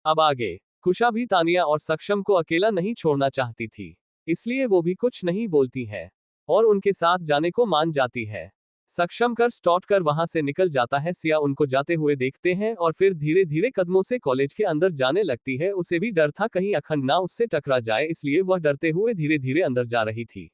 अब आगे कुशा भी तानिया और सक्षम को अकेला नहीं छोड़ना चाहती थी, इसलिए वो भी कुछ नहीं बोलती है और उनके साथ जाने को मान जाती है। सक्षम कर स्टॉट कर वहां से निकल जाता है। सिया उनको जाते हुए देखते हैं और फिर धीरे धीरे कदमों से कॉलेज के अंदर जाने लगती है। उसे भी डर था कहीं अखंड ना उससे टकरा जाए, इसलिए वह डरते हुए धीरे धीरे अंदर जा रही थी,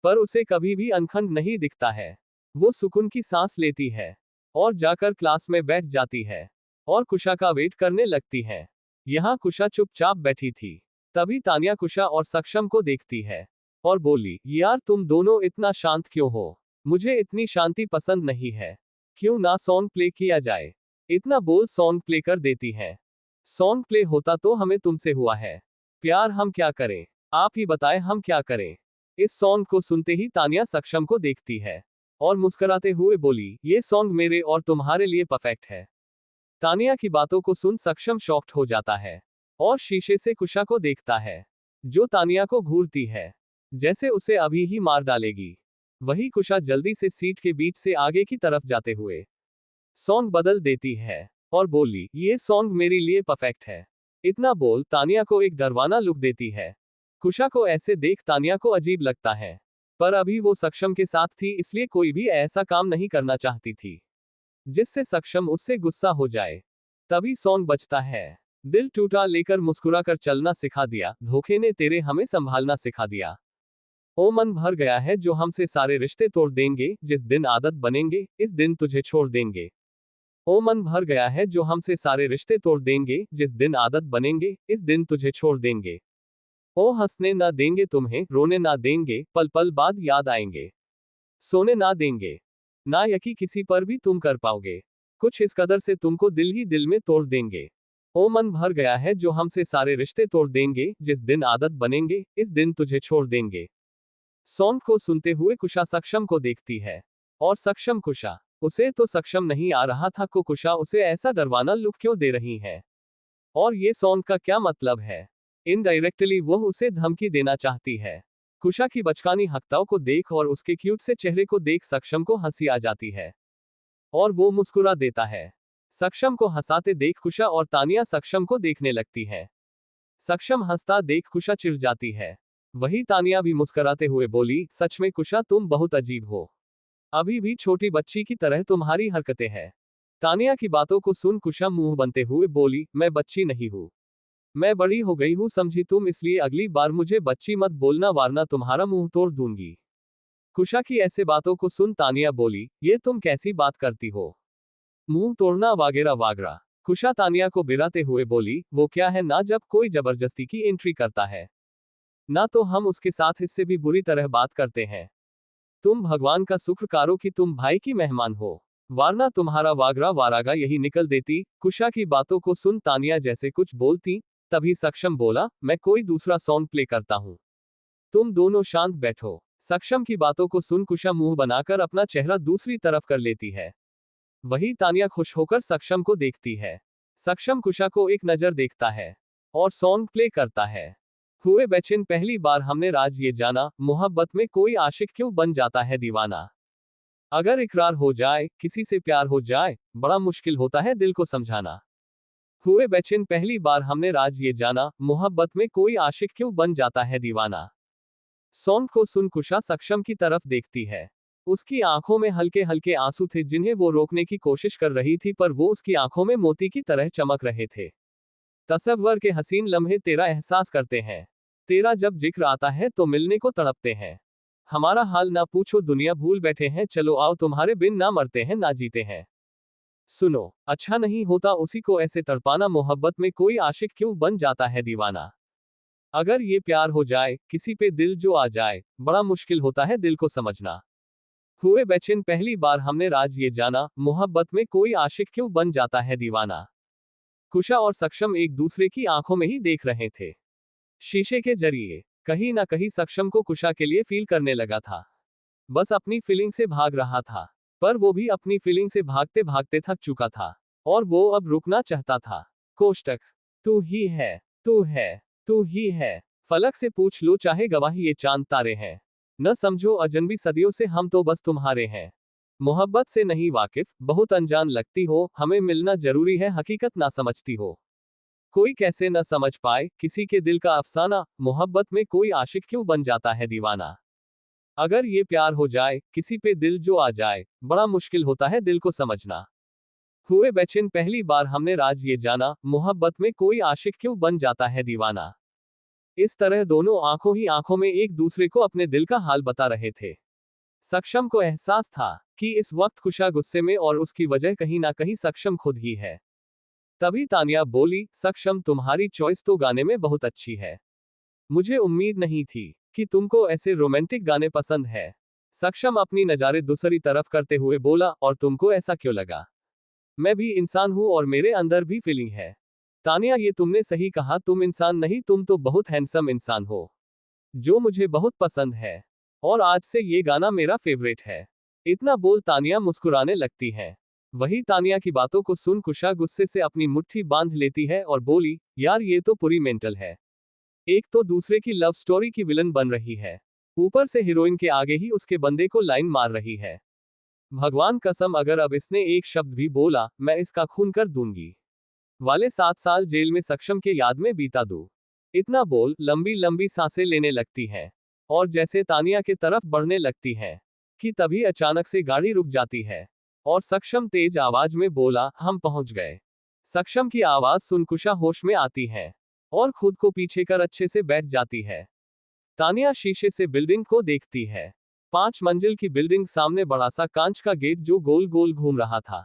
पर उसे कभी भी अखंड नहीं दिखता है। वो सुकून की सांस लेती है और जाकर क्लास में बैठ जाती है और कुशा का वेट करने लगती है। यहाँ कुशा चुपचाप बैठी थी। तभी तानिया कुशा और सक्षम को देखती है और बोली, यार तुम दोनों इतना शांत क्यों हो? मुझे इतनी शांति पसंद नहीं है। क्यों ना सॉन्ग प्ले किया जाए? इतना बोल सॉन्ग प्ले कर देती है। सॉन्ग प्ले होता तो हमें तुमसे हुआ है प्यार, हम क्या करें? आप ही बताएं हम क्या करें? इस सॉन्ग को सुनते ही तानिया सक्षम को देखती है और मुस्कुराते हुए बोली, ये सॉन्ग मेरे और तुम्हारे लिए परफेक्ट है। तानिया की बातों को सुन सक्षम शॉक्ड हो जाता है और शीशे से कुशा को देखता है, जो तानिया को घूरती है जैसे उसे अभी ही मार डालेगी। वही कुशा जल्दी से सीट के बीच से आगे की तरफ जाते हुए सॉन्ग बदल देती है और बोली, ये सॉन्ग मेरे लिए परफेक्ट है। इतना बोल तानिया को एक डरवाना लुक देती है। कुशा को ऐसे देख तानिया को अजीब लगता है, पर अभी वो सक्षम के साथ थी इसलिए कोई भी ऐसा काम नहीं करना चाहती थी जिससे सक्षम उससे गुस्सा हो जाए। तभी सॉन्ग बजता है, दिल टूटा लेकर मुस्कुरा कर चलना सिखा दिया, धोखे ने तेरे हमें संभालना सिखा दिया। ओ मन भर गया है जो हमसे सारे रिश्ते तोड़ देंगे, जिस दिन आदत बनेंगे इस दिन तुझे छोड़ देंगे। ओ मन भर गया है जो हमसे सारे रिश्ते तोड़ देंगे, जिस दिन आदत बनेंगे इस दिन तुझे छोड़ देंगे। ओ हंसने ना देंगे तुम्हें, रोने ना देंगे, पल पल बाद याद आएंगे। सोने ना देंगे, ना यकी किसी पर भी तुम कर पाओगे, कुछ इस कदर से तुमको दिल ही दिल में तोड़ देंगे। ओ मन भर गया है जो हमसे सारे रिश्ते तोड़ देंगे, जिस दिन आदत बनेंगे इस दिन तुझे छोड़ देंगे। सॉन्ग को सुनते हुए कुशा सक्षम को देखती है और सक्षम कुशा। उसे तो सक्षम नहीं आ रहा था को कुशा उसे ऐसा डरवाना लुक क्यों दे रही है और ये सॉन्ग का क्या मतलब है? इनडायरेक्टली वह उसे धमकी देना चाहती है। कुशा की बचकानी हरकतों को देख और उसके क्यूट से चेहरे को देख सक्षम को हंसी आ जाती है और वो मुस्कुरा देता है। सक्षम को हंसाते देख कुशा और तानिया सक्षम को देखने लगती है। सक्षम हंसता देख कुशा चिढ़ जाती है। वही तानिया भी मुस्कुराते हुए बोली, सच में कुशा तुम बहुत अजीब हो, अभी भी छोटी बच्ची की तरह तुम्हारी हरकतें हैं। तानिया की बातों को सुन कुशा मुंह बनते हुए बोली, मैं बच्ची नहीं हूँ, मैं बड़ी हो गई हूँ समझी तुम, इसलिए अगली बार मुझे बच्ची मत बोलना वरना तुम्हारा मुंह तोड़ दूंगी। कुशा की ऐसे बातों को सुन तानिया बोली, ये तुम कैसी बात करती हो, मुंह तोड़ना वगैरह वगैरह। कुशा तानिया को बिराते हुए बोली, वो क्या है ना जब कोई जबरदस्ती की एंट्री करता है ना तो हम उसके साथ इससे भी बुरी तरह बात करते हैं। तुम भगवान का शुक्र करो कि तुम भाई की मेहमान हो, वरना तुम्हारा वागरा वारागा यही निकल देती। कुशा की बातों को सुन तानिया जैसे कुछ बोलती, तभी सक्षम बोला, मैं कोई दूसरा सॉन्ग प्ले करता हूँ, तुम दोनों शांत बैठो। सक्षम की बातों को सुन कुशा मुंह बनाकर अपना चेहरा दूसरी तरफ कर लेती है। वही तानिया खुश होकर सक्षम को देखती है। सक्षम कुशा को एक नजर देखता है और सॉन्ग प्ले करता है, हुए बेचैन पहली बार हमने राज ये जाना, मोहब्बत में कोई आशिक क्यों बन जाता है दीवाना। अगर इकरार हो जाए किसी से प्यार हो जाए, बड़ा मुश्किल होता है दिल को समझाना। हुए बेचैन पहली बार हमने राज ये जाना, मोहब्बत में कोई आशिक क्यों बन जाता है दीवाना। सॉन्ग को सुन कुशा सक्षम की तरफ देखती है। उसकी आंखों में हल्के हल्के आंसू थे जिन्हें वो रोकने की कोशिश कर रही थी, पर वो उसकी आंखों में मोती की तरह चमक रहे थे। तसव्वुर के हसीन लम्हे तेरा एहसास करते हैं, तेरा जब जिक्र आता है तो मिलने को तड़पते हैं। हमारा हाल ना पूछो दुनिया भूल बैठे हैं, चलो आओ तुम्हारे बिन ना मरते हैं ना जीते हैं। सुनो अच्छा नहीं होता उसी को ऐसे तड़पाना, मोहब्बत में कोई आशिक क्यों बन जाता है दीवाना। अगर ये प्यार हो जाए किसी पे दिल जो आ जाए, बड़ा मुश्किल होता है दिल को समझना। हुए बेचैन पहली बार हमने राज ये जाना, मोहब्बत में कोई आशिक क्यों बन जाता है दीवाना। कुशा और सक्षम एक दूसरे की आंखों में ही देख रहे थे, शीशे के जरिए। कहीं ना कहीं सक्षम को कुशा के लिए फील करने लगा था, बस अपनी फीलिंग से भाग रहा था, पर वो भी अपनी फीलिंग से भागते भागते थक चुका था और वो अब रुकना चाहता था। कोष्टक तू ही है, तू है, तू ही है, फलक से पूछ लो चाहे गवाही ये चांद तारे हैं, न समझो अजनबी सदियों से हम तो बस तुम्हारे हैं। मोहब्बत से नहीं वाकिफ बहुत अनजान लगती हो, हमें मिलना जरूरी है हकीकत ना समझती हो। कोई कैसे न समझ पाए, किसी के दिल का अफसाना, मोहब्बत में कोई आशिक क्यों बन जाता है दीवाना। अगर ये प्यार हो जाए, किसी पे दिल जो आ जाए, बड़ा मुश्किल होता है दिल को समझना। हुए बेचैन पहली बार हमने राज ये जाना, मोहब्बत में कोई आशिक क्यों बन जाता है दीवाना। इस तरह दोनों आंखों ही आंखों में एक दूसरे को अपने दिल का हाल बता रहे थे। सक्षम को एहसास था कि इस वक्त कुशा गुस्से में और उसकी वजह कहीं ना कहीं सक्षम खुद ही है। तभी तानिया बोली, सक्षम तुम्हारी चॉइस तो गाने में बहुत अच्छी है। मुझे उम्मीद नहीं थी कि तुमको ऐसे रोमांटिक गाने पसंद है। सक्षम अपनी नज़ारे दूसरी तरफ करते हुए बोला, और तुमको ऐसा क्यों लगा? मैं भी इंसान हूं और मेरे अंदर भी फीलिंग है। तानिया ये तुमने सही कहा, तुम इंसान नहीं, तुम तो बहुत हैंडसम इंसान हो, जो मुझे बहुत पसंद है। और आज से ये गाना मेरा फेवरेट है। इतना बोल तानिया मुस्कुराने लगती है। वही तानिया की बातों को सुन कुशा गुस्से से अपनी मुट्ठी बांध लेती है और बोली, यार ये तो पूरी मेंटल है। एक तो दूसरे की लव स्टोरी की विलन बन रही है, ऊपर से हीरोइन के आगे ही उसके बंदे को लाइन मार रही है। भगवान कसम, अगर अब इसने एक शब्द भी बोला, मैं इसका खून कर दूंगी। वाले 7 साल जेल में सक्षम के याद में बीता दूं। इतना बोल लंबी लंबी सांसें लेने लगती है और जैसे तानिया के तरफ बढ़ने लगती है कि तभी अचानक से गाड़ी रुक जाती है और सक्षम तेज आवाज में बोला, हम पहुंच गए। सक्षम की आवाज सुन कुशा होश में आती है और खुद को पीछे कर अच्छे से बैठ जाती है। तानिया शीशे से बिल्डिंग को देखती है। 5 मंजिल की बिल्डिंग, सामने बड़ा सा कांच का गेट जो गोल गोल घूम रहा था।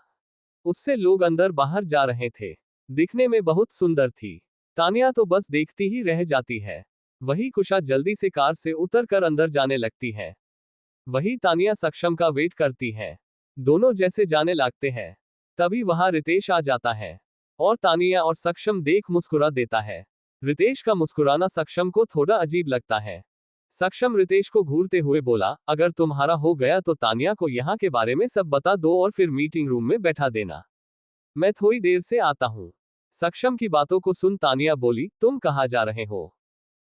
उससे लोग अंदर बाहर जा रहे थे। दिखने में बहुत सुंदर थी। तानिया तो बस देखती ही रह जाती है। वही कुशा जल्दी से कार से उतर कर अंदर जाने लगती है। वही तानिया सक्षम का वेट करती है। दोनों जैसे जाने लगते हैं, तभी वहां रितेश आ जाता है और तानिया और सक्षम देख मुस्कुरा देता है। रितेश का मुस्कुराना सक्षम को थोड़ा अजीब लगता है। सक्षम रितेश को घूरते हुए बोला, अगर तुम्हारा हो गया तो तानिया को यहाँ के बारे में सब बता दो और फिर मीटिंग रूम में बैठा देना। मैं थोड़ी देर से आता हूँ। सक्षम की बातों को सुन तानिया बोली, तुम कहाँ जा रहे हो?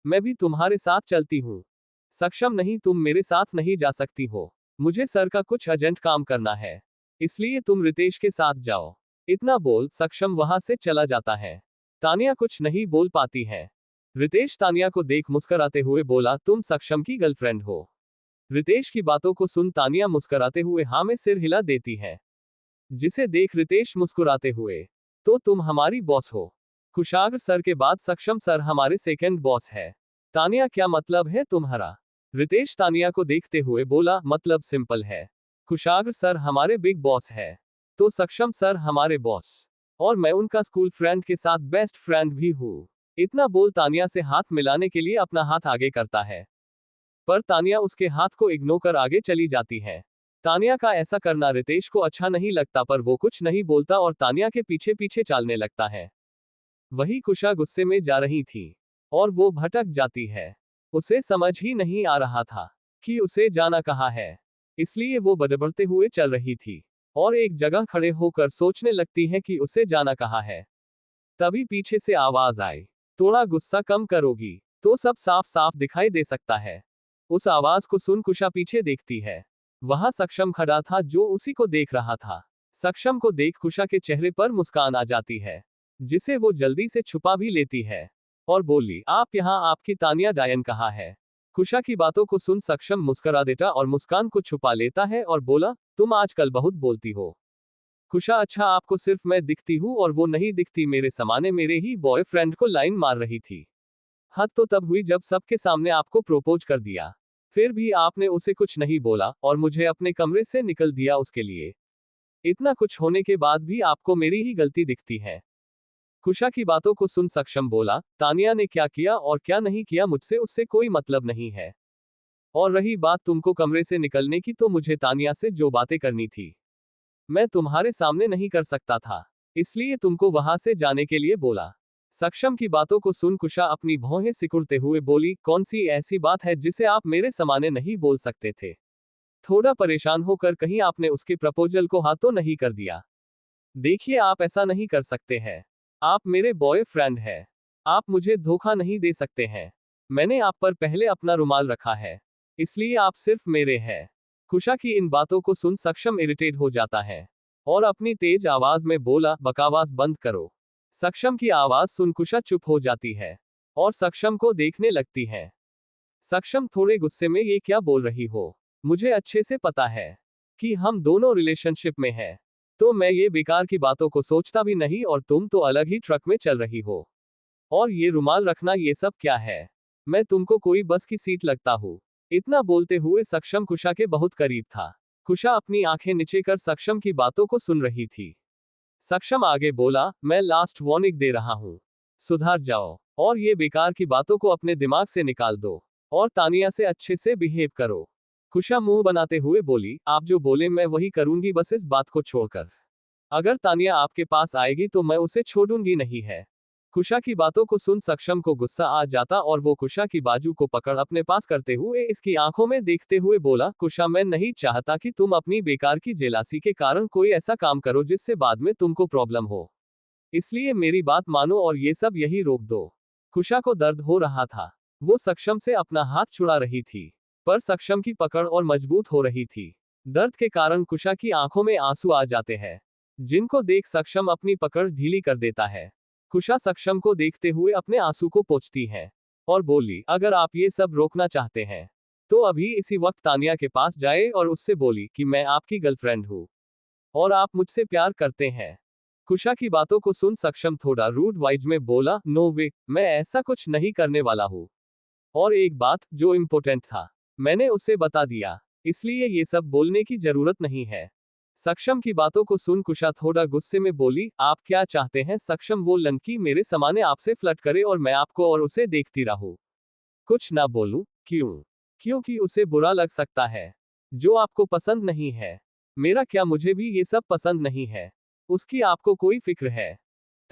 मैं भी तुम्हारे साथ चलती हूँ। सक्षम, नहीं, तुम मेरे साथ नहीं जा सकती हो। मुझे सर का कुछ अर्जेंट काम करना है, इसलिए तुम रितेश के साथ जाओ। इतना बोल सक्षम वहां से चला जाता है। तानिया कुछ नहीं बोल पाती है। रितेश तानिया को देख मुस्कुराते हुए बोला, तुम सक्षम की गर्लफ्रेंड हो? रितेश की बातों को सुन तानिया मुस्कुराते हुए हाँ में सिर हिला देती है, जिसे देख रितेश मुस्कुराते हुए, तो तुम हमारी बॉस हो? कुशाग्र सर के बाद सक्षम सर हमारे सेकंड बॉस है। तानिया, क्या मतलब है तुम्हारा? रितेश तानिया को देखते हुए बोला, मतलब सिंपल है, कुशाग्र सर हमारे बिग बॉस है, तो सक्षम सर हमारे बॉस, और मैं उनका स्कूल फ्रेंड के साथ बेस्ट फ्रेंड भी हूँ। इतना बोल तानिया से हाथ मिलाने के लिए अपना हाथ आगे करता है, पर तानिया उसके हाथ को इग्नोर कर आगे चली जाती है। तानिया का ऐसा करना रितेश को अच्छा नहीं लगता, पर वो कुछ नहीं बोलता और तानिया के पीछे पीछे चलने लगता है। वही कुशा गुस्से में जा रही थी और वो भटक जाती है। उसे समझ ही नहीं आ रहा था कि उसे जाना कहाँ है, इसलिए वो बड़बड़ते हुए चल रही थी और एक जगह खड़े होकर सोचने लगती है कि उसे जाना कहाँ है। तभी पीछे से आवाज आई, थोड़ा गुस्सा कम करोगी तो सब साफ साफ दिखाई दे सकता है। उस आवाज को सुन कुशा पीछे देखती है। वहां सक्षम खड़ा था जो उसी को देख रहा था। सक्षम को देख कुशा के चेहरे पर मुस्कान आ जाती है, जिसे वो जल्दी से छुपा भी लेती है और बोली, आप यहाँ, आपकी तानिया डायन कहाँ है? कुशा की बातों को सुन सक्षम मुस्कुरा देता और मुस्कान को छुपा लेता है और बोला, तुम आजकल बहुत बोलती हो। कुशा, अच्छा, आपको सिर्फ मैं दिखती हूँ और वो नहीं दिखती? मेरे समाने मेरे ही बॉयफ्रेंड को लाइन मार रही थी। हद तो तब हुई जब सबके सामने आपको प्रोपोज कर दिया, फिर भी आपने उसे कुछ नहीं बोला और मुझे अपने कमरे से निकल दिया उसके लिए। इतना कुछ होने के बाद भी आपको मेरी ही गलती दिखती है। कुशा की बातों को सुन सक्षम बोला, तानिया ने क्या किया और क्या नहीं किया मुझसे उससे कोई मतलब नहीं है, और रही बात तुमको कमरे से निकलने की, तो मुझे तानिया से जो बातें करनी थी मैं तुम्हारे सामने नहीं कर सकता था, इसलिए तुमको वहां से जाने के लिए बोला। सक्षम की बातों को सुन कुशा अपनी भौहें सिकुड़ते हुए बोली, कौन सी ऐसी बात है जिसे आप मेरे सामने नहीं बोल सकते थे? थोड़ा परेशान होकर कहीं आपने उसके प्रपोजल को हाँ तो नहीं कर दिया? देखिए, आप ऐसा नहीं कर सकते हैं। आप मेरे बॉयफ्रेंड हैं। आप मुझे धोखा नहीं दे सकते हैं। मैंने आप पर पहले अपना रुमाल रखा है, इसलिए आप सिर्फ मेरे हैं। कुशा की इन बातों को सुन सक्षम इरिटेट हो जाता है और अपनी तेज आवाज में बोला, बकवास बंद करो। सक्षम की आवाज सुन कुशा चुप हो जाती है और सक्षम को देखने लगती है। सक्षम थोड़े गुस्से में, ये क्या बोल रही हो? मुझे अच्छे से पता है कि हम दोनों रिलेशनशिप में हैं। तो मैं ये बेकार की बातों को सोचता भी नहीं और तुम तो अलग ही ट्रक में चल रही हो। और ये रुमाल रखना ये सब क्या है? मैं तुमको कोई बस की सीट लगता हूँ? इतना बोलते हुए सक्षम कुशा के बहुत करीब था। कुशा अपनी आंखें नीचे कर सक्षम की बातों को सुन रही थी। सक्षम आगे बोला, मैं लास्ट वार्निंग दे रहा हूँ। सुधर जाओ और ये बेकार की बातों को अपने दिमाग से निकाल दो और तानिया से अच्छे से बिहेव करो। कुशा मुंह बनाते हुए बोली, आप जो बोले मैं वही करूंगी, बस इस बात को छोड़कर। अगर तानिया आपके पास आएगी तो मैं उसे छोड़ूंगी नहीं है। कुशा की बातों को सुन सक्षम को गुस्सा आ जाता और वो कुशा की बाजू को पकड़ अपने पास करते हुए इसकी आंखों में देखते हुए बोला, कुशा मैं नहीं चाहता कि तुम अपनी बेकार की जेलासी के कारण कोई ऐसा काम करो जिससे बाद में तुमको प्रॉब्लम हो। इसलिए मेरी बात मानो और ये सब यही रोक दो। कुशा को दर्द हो रहा था। वो सक्षम से अपना हाथ छुड़ा रही थी, पर सक्षम की पकड़ और मजबूत हो रही थी। दर्द के कारण कुशा की आंखों में आंसू आ जाते हैं, जिनको देख सक्षम अपनी पकड़ ढीली कर देता है। कुशा सक्षम को देखते हुए अपने आंसू को पोंछती है और बोली, अगर आप ये सब रोकना चाहते हैं तो अभी इसी वक्त तानिया के पास जाए और उससे बोली कि मैं आपकी गर्लफ्रेंड हूँ और आप मुझसे प्यार करते हैं। कुशा की बातों को सुन सक्षम थोड़ा रूड वाइज में बोला, नो वे, मैं ऐसा कुछ नहीं करने वाला हूँ। और एक बात जो इम्पोर्टेंट था, मैंने उसे बता दिया, इसलिए ये सब बोलने की जरूरत नहीं है। सक्षम की बातों को सुन कुशा थोड़ा गुस्से में बोली, आप क्या चाहते हैं? सक्षम वो लड़की मेरे सामने आपसे फ्लर्ट करे और मैं आपको और उसे देखती रहूं, कुछ ना बोलूं? क्यों? क्योंकि उसे बुरा लग सकता है, जो आपको पसंद नहीं है। मेरा क्या, मुझे भी ये सब पसंद नहीं है। उसकी आपको कोई फिक्र है?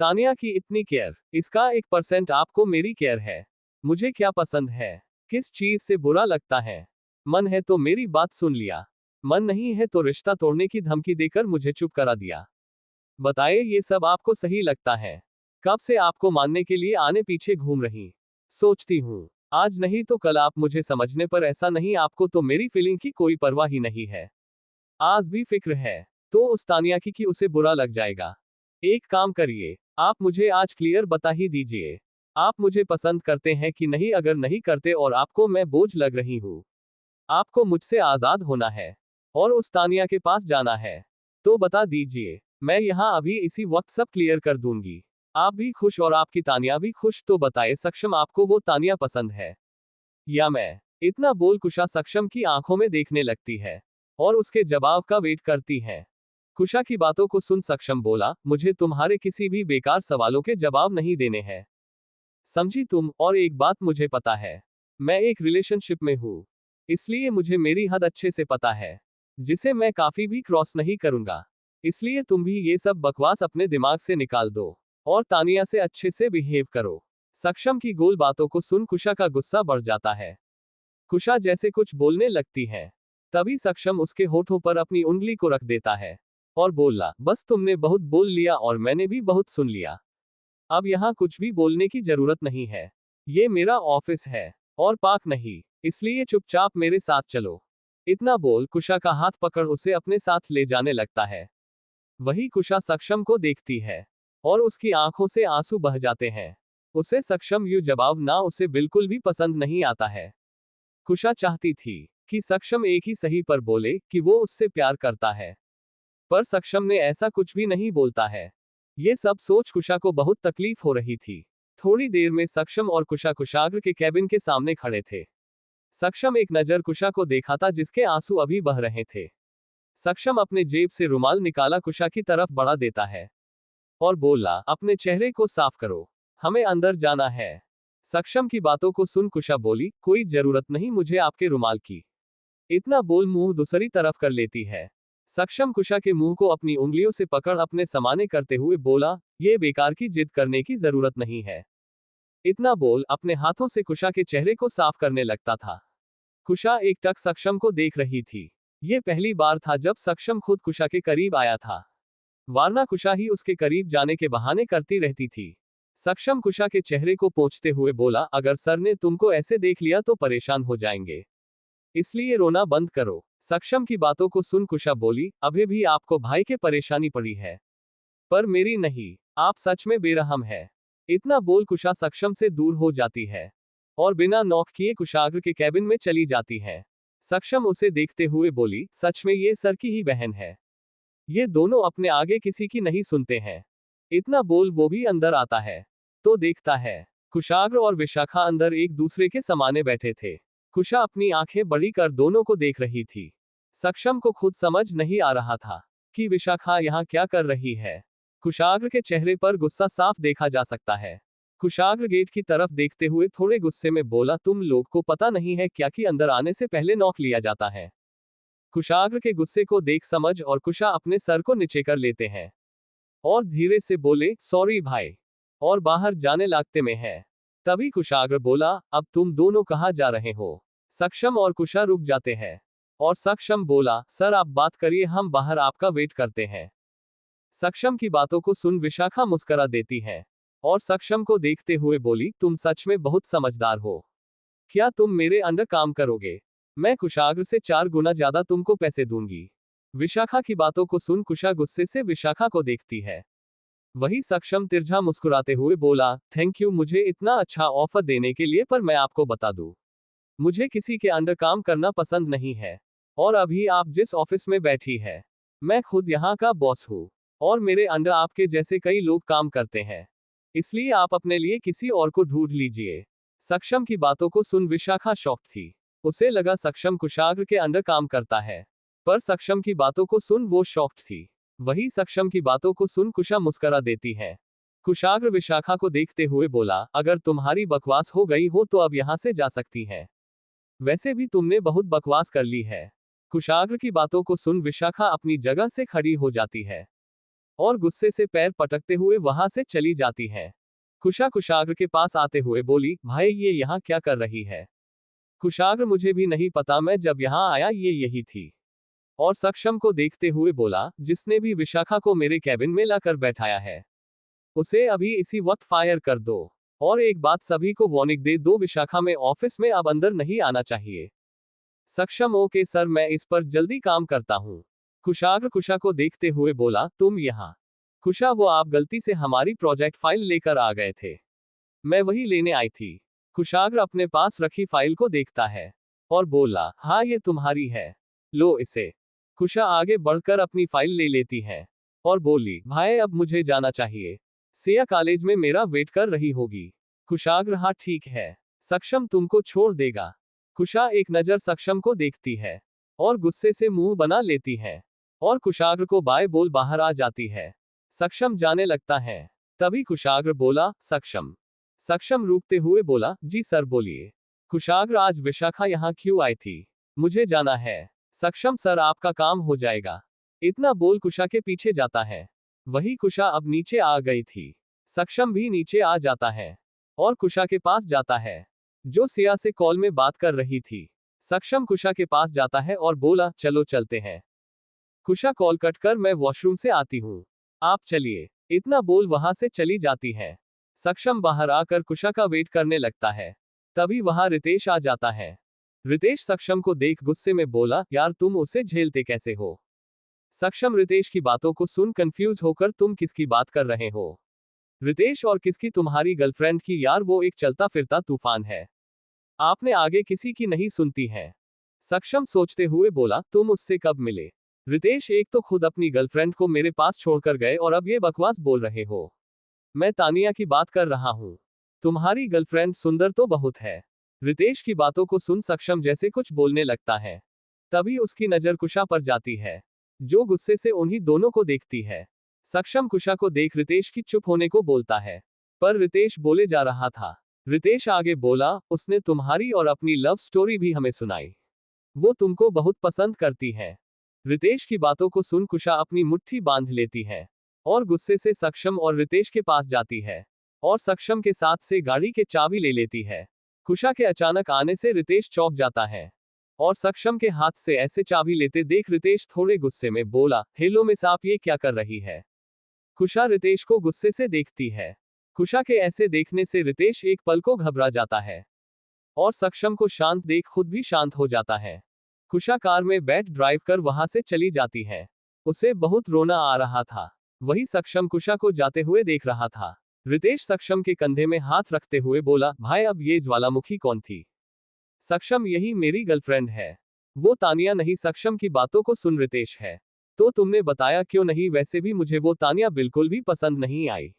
तानिया की इतनी केयर, इसका 1% आपको मेरी केयर है। मुझे क्या पसंद है, किस चीज से बुरा लगता है? मन है तो मेरी बात सुन लिया, मन नहीं है तो रिश्ता तोड़ने की धमकी देकर मुझे चुप करा दिया। बताइए, ये सब आपको सही लगता है? कब से आपको मानने के लिए आने पीछे घूम रही। सोचती हूँ आज नहीं तो कल आप मुझे समझने पर, ऐसा नहीं आपको तो मेरी फीलिंग की कोई परवाह ही नहीं है। आज भी फिक्र है तो उस तानिया की कि उसे बुरा लग जाएगा। एक काम करिए, आप मुझे आज क्लियर बता ही दीजिए, आप मुझे पसंद करते हैं कि नहीं? अगर नहीं करते और आपको मैं बोझ लग रही हूँ, आपको मुझसे आजाद होना है और उस तानिया के पास जाना है, तो बता दीजिए, मैं यहाँ अभी इसी वक्त सब क्लियर कर दूंगी। आप भी खुश और आपकी तानिया भी खुश। तो बताए सक्षम, आपको वो तानिया पसंद है या मैं? इतना बोल कुशा सक्षम की आंखों में देखने लगती है और उसके जवाब का वेट करती है। कुशा की बातों को सुन सक्षम बोला, मुझे तुम्हारे किसी भी बेकार सवालों के जवाब नहीं देने हैं, समझी तुम? और एक बात मुझे पता है, मैं एक रिलेशनशिप में हूँ, इसलिए मुझे मेरी हद अच्छे से पता है, जिसे मैं काफी भी क्रॉस नहीं करूंगा। इसलिए तुम भी ये सब बकवास अपने दिमाग से निकाल दो और तानिया से अच्छे से बिहेव करो। सक्षम की गोल बातों को सुन कुशा का गुस्सा बढ़ जाता है। कुशा जैसे कुछ बोलने लगती है, तभी सक्षम उसके होठों पर अपनी उंगली को रख देता है और बोला, बस तुमने बहुत बोल लिया और मैंने भी बहुत सुन लिया। अब यहाँ कुछ भी बोलने की जरूरत नहीं है। ये मेरा ऑफिस है और पार्क नहीं, इसलिए चुपचाप मेरे साथ चलो। इतना बोल कुशा का हाथ पकड़ उसे अपने साथ ले जाने लगता है। वही कुशा सक्षम को देखती है और उसकी आंखों से आंसू बह जाते हैं। उसे सक्षम यू जवाब ना उसे बिल्कुल भी पसंद नहीं आता है। कुशा चाहती थी कि सक्षम एक ही सही पर बोले कि वो उससे प्यार करता है, पर सक्षम ने ऐसा कुछ भी नहीं बोलता है। ये सब सोच कुशा को बहुत तकलीफ हो रही थी। थोड़ी देर में सक्षम और कुशा कुशाग्र के कैबिन के सामने खड़े थे। सक्षम एक नजर कुशा को देखा था जिसके आंसू अभी बह रहे थे। सक्षम अपने जेब से रुमाल निकाला कुशा की तरफ बढ़ा देता है और बोला, अपने चेहरे को साफ करो, हमें अंदर जाना है। सक्षम की बातों को सुन कुशा बोली, कोई जरूरत नहीं मुझे आपके रुमाल की। इतना बोल मुंह दूसरी तरफ कर लेती है। सक्षम कुशा के मुंह को अपनी उंगलियों से पकड़ अपने समाने करते हुए बोला, ये बेकार की जिद करने की जरूरत नहीं है। इतना बोल अपने हाथों से कुशा के चेहरे को साफ करने लगता था। कुशा एक टक सक्षम को देख रही थी। ये पहली बार था जब सक्षम खुद कुशा के करीब आया था, वरना कुशा ही उसके करीब जाने के बहाने करती रहती थी। सक्षम कुशा के चेहरे को पोंछते हुए बोला, अगर सर ने तुमको ऐसे देख लिया तो परेशान हो जाएंगे, इसलिए रोना बंद करो। सक्षम की बातों को सुन कुशा बोली, अभी भी आपको भाई के परेशानी पड़ी है, पर मेरी नहीं। आप सच में बेरहम है। इतना बोल कुशा सक्षम से दूर हो जाती है और बिना नॉक किए कुशाग्र के कैबिन में चली जाती है। सक्षम उसे देखते हुए बोली, सच में ये सर की ही बहन है। ये दोनों अपने आगे किसी की नहीं सुनते हैं। इतना बोल वो भी अंदर आता है तो देखता है कुशाग्र और विशाखा अंदर एक दूसरे के समाने बैठे थे। कुशा अपनी आंखें बड़ी कर दोनों को देख रही थी। सक्षम को खुद समझ नहीं आ रहा था कि विशाखा यहाँ क्या कर रही है। कुशाग्र के चेहरे पर गुस्सा साफ देखा जा सकता है। कुशाग्र गेट की तरफ देखते हुए थोड़े गुस्से में बोला, तुम लोग को पता नहीं है क्या कि अंदर आने से पहले नॉक लिया जाता है। कुशाग्र के गुस्से को देख समझ और कुशा अपने सर को नीचे कर लेते हैं और धीरे से बोले, सॉरी भाई, और बाहर जाने लगते में है। तभी कुशाग्र बोला, अब तुम दोनों कहाँ जा रहे हो। सक्षम और कुशा रुक जाते हैं और सक्षम बोला, सर आप बात करिए, हम बाहर आपका वेट करते हैं। सक्षम की बातों को सुन विशाखा मुस्कुरा देती है और सक्षम को देखते हुए बोली, तुम सच में बहुत समझदार हो। क्या तुम मेरे अंडर काम करोगे? मैं कुशाग्र से 4 गुना ज्यादा तुमको पैसे दूंगी। विशाखा की बातों को सुन कुशा गुस्से से विशाखा को देखती है। वही सक्षम तिरछा मुस्कुराते हुए बोला, थैंक यू मुझे इतना अच्छा ऑफर देने के लिए, पर मैं आपको बता दूं, मुझे किसी के अंडर काम करना पसंद नहीं है। और अभी आप जिस ऑफिस में बैठी है, मैं खुद यहाँ का बॉस हूँ और मेरे अंडर आपके जैसे कई लोग काम करते हैं। इसलिए आप अपने लिए किसी और को ढूंढ लीजिए। सक्षम की बातों को सुन विशाखा शॉक थी। उसे लगा सक्षम कुशाग्र के अंडर काम करता है, पर सक्षम की बातों को सुन वो शॉक्ड थी। वही सक्षम की बातों को सुन कुशा मुस्कुरा देती है। कुशाग्र विशाखा को देखते हुए बोला, अगर तुम्हारी बकवास हो गई हो तो अब यहाँ से जा सकती हैं। वैसे भी तुमने बहुत बकवास कर ली है। कुशाग्र की बातों को सुन विशाखा अपनी जगह से खड़ी हो जाती है और गुस्से से पैर पटकते हुए वहां से चली जाती है। कुशा कुशाग्र के पास आते हुए बोली, भाई ये यहाँ क्या कर रही है? कुशाग्र, मुझे भी नहीं पता, मैं जब यहाँ आया ये यही थी। और सक्षम को देखते हुए बोला, जिसने भी विशाखा को मेरे कैबिन में लाकर बैठाया है, उसे अभी इसी वक्त फायर कर दो। और एक बात सभी को वार्निंग दे दो, विशाखा में ऑफिस में अब अंदर नहीं आना चाहिए। सक्षम, ओके सर, मैं इस पर जल्दी काम करता हूँ। कुशाग्र कुशा को देखते हुए बोला, तुम यहाँ? कुशा, वो आप गलती से हमारी प्रोजेक्ट फाइल लेकर आ गए थे, मैं वही लेने आई थी। कुशाग्र अपने पास रखी फाइल को देखता है और बोला, हाँ ये तुम्हारी है, लो इसे। कुशा आगे बढ़कर अपनी फाइल ले लेती है और बोली, भाई अब मुझे जाना चाहिए, सिया कॉलेज में मेरा वेट कर रही होगी। कुशाग्र, हाँ ठीक है, सक्षम तुमको छोड़ देगा। कुशा एक नजर सक्षम को देखती है और गुस्से से मुंह बना लेती है और कुशाग्र को बाय बोल बाहर आ जाती है। सक्षम जाने लगता है। तभी कुशाग्र बोला, सक्षम। सक्षम रुकते हुए बोला, जी सर बोलिए। कुशाग्र, आज विशाखा यहाँ क्यों आई थी? मुझे जाना है। सक्षम, सर आपका काम हो जाएगा। इतना बोल कुशा के पीछे जाता है। वही कुशा अब नीचे आ गई थी। सक्षम भी नीचे आ जाता है और कुशा के पास जाता है, जो सिया से कॉल में बात कर रही थी। सक्षम कुशा के पास जाता है और बोला, चलो चलते हैं। कुशा, कॉल कट कर मैं वॉशरूम से आती हूँ, आप चलिए। इतना बोल वहां से चली जाती है। सक्षम बाहर आकर कुशा का वेट करने लगता है। तभी वहां रितेश आ जाता है। रितेश सक्षम को देख गुस्से में बोला, यार तुम उसे झेलते कैसे हो? सक्षम रितेश की बातों को सुन कंफ्यूज होकर, तुम किसकी बात कर रहे हो? रितेश, और किसकी? तुम्हारी गर्लफ्रेंड की यार, वो एक चलता फिरता तूफान है, आपने आगे किसी की नहीं सुनती है। सक्षम सोचते हुए बोला, तुम उससे कब मिले? रितेश, एक तो खुद अपनी गर्लफ्रेंड को मेरे पास छोड़कर गए और अब ये बकवास बोल रहे हो। मैं तानिया की बात कर रहा हूँ। तुम्हारी गर्लफ्रेंड सुंदर तो बहुत है। रितेश की बातों को सुन सक्षम जैसे कुछ बोलने लगता है। तभी उसकी नजर कुशा पर जाती है, जो गुस्से से उन्हीं दोनों को देखती है। सक्षम कुशा को देख रितेश की चुप होने को बोलता है, पर रितेश बोले जा रहा था। रितेश आगे बोला, उसने तुम्हारी और अपनी लव स्टोरी भी हमें सुनाई, वो तुमको बहुत पसंद करती है। रितेश की बातों को सुन कुशा अपनी मुट्ठी बांध लेती है और गुस्से से सक्षम और रितेश के पास जाती है और सक्षम के साथ से गाड़ी के चाबी ले लेती है। कुशा के अचानक आने से रितेश चौंक जाता है और सक्षम के हाथ से ऐसे चाबी लेते देख रितेश थोड़े गुस्से में बोला, हेलो मिस, आप ये क्या कर रही है? कुशा रितेश को गुस्से से देखती है। कुशा के ऐसे देखने से रितेश एक पल को घबरा जाता है और सक्षम को शांत देख खुद भी शांत हो जाता है। कुशा कार में बैठ ड्राइव कर वहां से चली जाती है। उसे बहुत रोना आ रहा था। वही सक्षम कुशा को जाते हुए देख रहा था। रितेश सक्षम के कंधे में हाथ रखते हुए बोला, भाई अब ये ज्वालामुखी कौन थी? सक्षम, यही मेरी गर्लफ्रेंड है। वो तानिया नहीं। सक्षम की बातों को सुन रितेश है, तो तुमने बताया क्यों नहीं? वैसे भी मुझे वो तानिया बिल्कुल भी पसंद नहीं आई।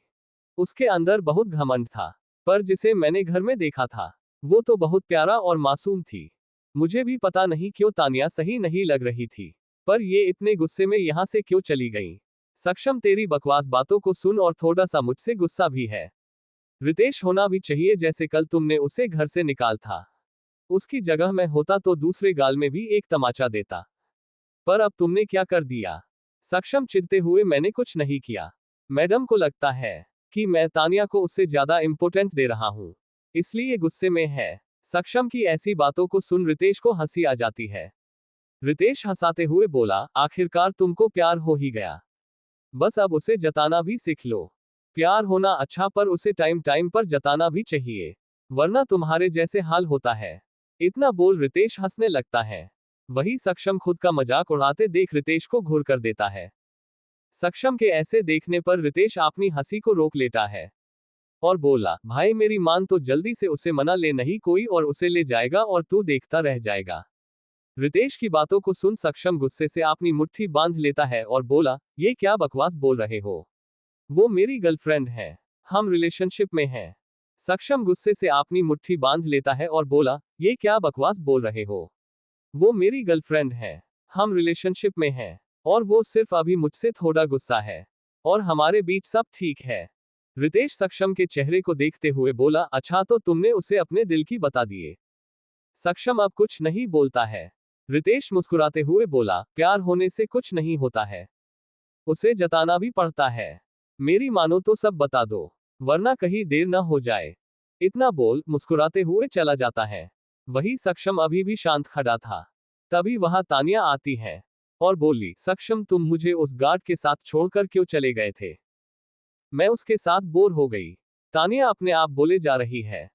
उसके अंदर बहुत घमंड था, पर जिसे मैंने घर में देखा था वो तो बहुत प्यारा और मासूम थी। मुझे भी पता नहीं क्यों तानिया सही नहीं लग रही थी, पर ये इतने गुस्से में यहाँ से क्यों चली गई? सक्षम, तेरी बकवास बातों को सुन और थोड़ा सा मुझसे गुस्सा भी है। रितेश होना भी चाहिए, जैसे कल तुमने उसे घर से निकाल था। उसकी जगह मैं होता तो दूसरे गाल में भी एक तमाचा देता, पर अब तुमने क्या कर दिया? सक्षम चिढ़ते हुए, मैंने कुछ नहीं किया। मैडम को लगता है कि मैं तानिया को उससे ज्यादा इंपॉर्टेंट दे रहा हूँ, इसलिए गुस्से में है। सक्षम की ऐसी बातों को सुन रितेश को हंसी आ जाती है। रितेश हंसाते हुए बोला, आखिरकार तुमको प्यार हो ही गया। बस अब उसे जताना भी सीख लो। प्यार होना अच्छा, पर उसे टाइम टाइम पर जताना भी चाहिए, वरना तुम्हारे जैसे हाल होता है। इतना बोल रितेश हंसने लगता है। वही सक्षम खुद का मजाक उड़ाते देख रितेश को घूर कर देता है। सक्षम के ऐसे देखने पर रितेश अपनी हंसी को रोक लेता है और बोला, भाई मेरी मान तो जल्दी से उसे मना ले, नहीं कोई और उसे ले जाएगा और तू देखता रह जाएगा। रितेश की बातों को सुन सक्षम गुस्से से अपनी मुट्ठी बांध लेता है और बोला, ये क्या बकवास बोल रहे हो? वो मेरी गर्लफ्रेंड है, हम रिलेशनशिप में हैं। सक्षम गुस्से से अपनी मुट्ठी बांध लेता है और बोला, ये क्या बकवास बोल रहे हो? वो मेरी गर्लफ्रेंड है, हम रिलेशनशिप में हैं, और वो सिर्फ अभी मुझसे थोड़ा गुस्सा है, और हमारे बीच सब ठीक है। रितेश सक्षम के चेहरे को देखते हुए बोला, अच्छा तो तुमने उसे अपने दिल की बता दिए? सक्षम अब कुछ नहीं बोलता है। रितेश मुस्कुराते हुए बोला, प्यार होने से कुछ नहीं होता है, उसे जताना भी पड़ता है। मेरी मानो तो सब बता दो, वरना कहीं देर न हो जाए। इतना बोल मुस्कुराते हुए चला जाता है। वही सक्षम अभी भी शांत खड़ा था। तभी वहां तानिया आती है और बोली, सक्षम तुम मुझे उस गार्ड के साथ छोड़कर क्यों चले गए थे? मैं उसके साथ बोर हो गई। तानिया अपने आप बोले जा रही है।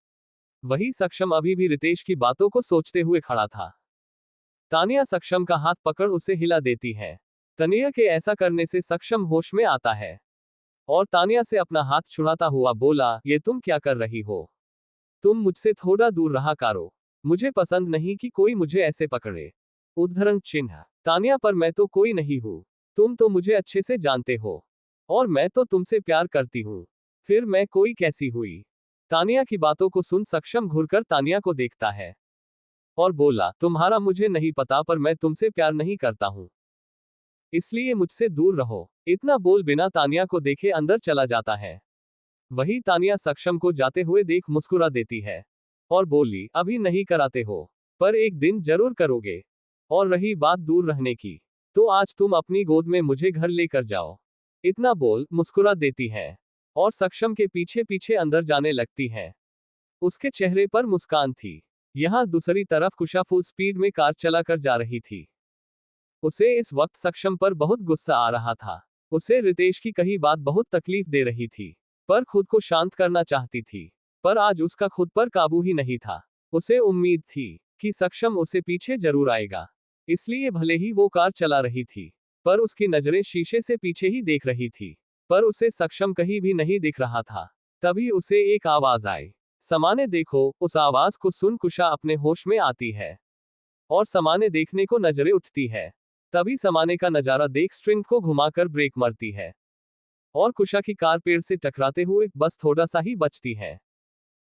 वही सक्षम अभी भी रितेश की बातों को सोचते हुए खड़ा था। तानिया सक्षम का हाथ पकड़ उसे हिला देती है। तानिया के ऐसा करने से सक्षम होश में आता है और तानिया से अपना हाथ छुड़ाता हुआ बोला, ये तुम क्या कर रही हो? तुम मुझसे थोड़ा दूर रहा करो, मुझे पसंद नहीं कि कोई मुझे ऐसे पकड़े। उद्धरण चिन्ह। तानिया, पर मैं तो कोई नहीं हूँ, तुम तो मुझे अच्छे से जानते हो, और मैं तो तुमसे प्यार करती हूँ, फिर मैं कोई कैसी हुई? तानिया की बातों को सुन सक्षम घुरकर तानिया को देखता है और बोला, तुम्हारा मुझे नहीं पता, पर मैं तुमसे प्यार नहीं करता हूँ, इसलिए मुझसे दूर रहो। इतना बोल बिना तानिया को देखे अंदर चला जाता है। वही तानिया सक्षम को जाते हुए देख मुस्कुरा देती है और बोली, अभी नहीं कराते हो, पर एक दिन जरूर करोगे। और रही बात दूर रहने की, तो आज तुम अपनी गोद में मुझे घर लेकर जाओ। इतना बोल मुस्कुरा देती है और सक्षम के पीछे पीछे अंदर जाने लगती है। उसके चेहरे पर मुस्कान थी। यहाँ दूसरी तरफ कुशा फुल स्पीड में कार चलाकर जा रही थी। उसे इस वक्त सक्षम पर बहुत गुस्सा आ रहा था। उसे रितेश की कही बात बहुत तकलीफ दे रही थी, पर खुद को शांत करना चाहती थी, पर आज उसका खुद पर काबू ही नहीं था। उसे उम्मीद थी कि सक्षम उसे पीछे जरूर आएगा, इसलिए भले ही वो कार चला रही थी, पर उसकी नजरें शीशे से पीछे ही देख रही थी, पर उसे सक्षम कहीं भी नहीं दिख रहा था। तभी उसे एक आवाज आई, समाने देखो। उस आवाज को सुन कुशा अपने होश में आती है और समाने देखने को नजरें उठती है। तभी समाने का नजारा देख स्ट्रिंग को घुमाकर ब्रेक मारती है और कुशा की कार पेड़ से टकराते हुए बस थोड़ा सा ही बचती है,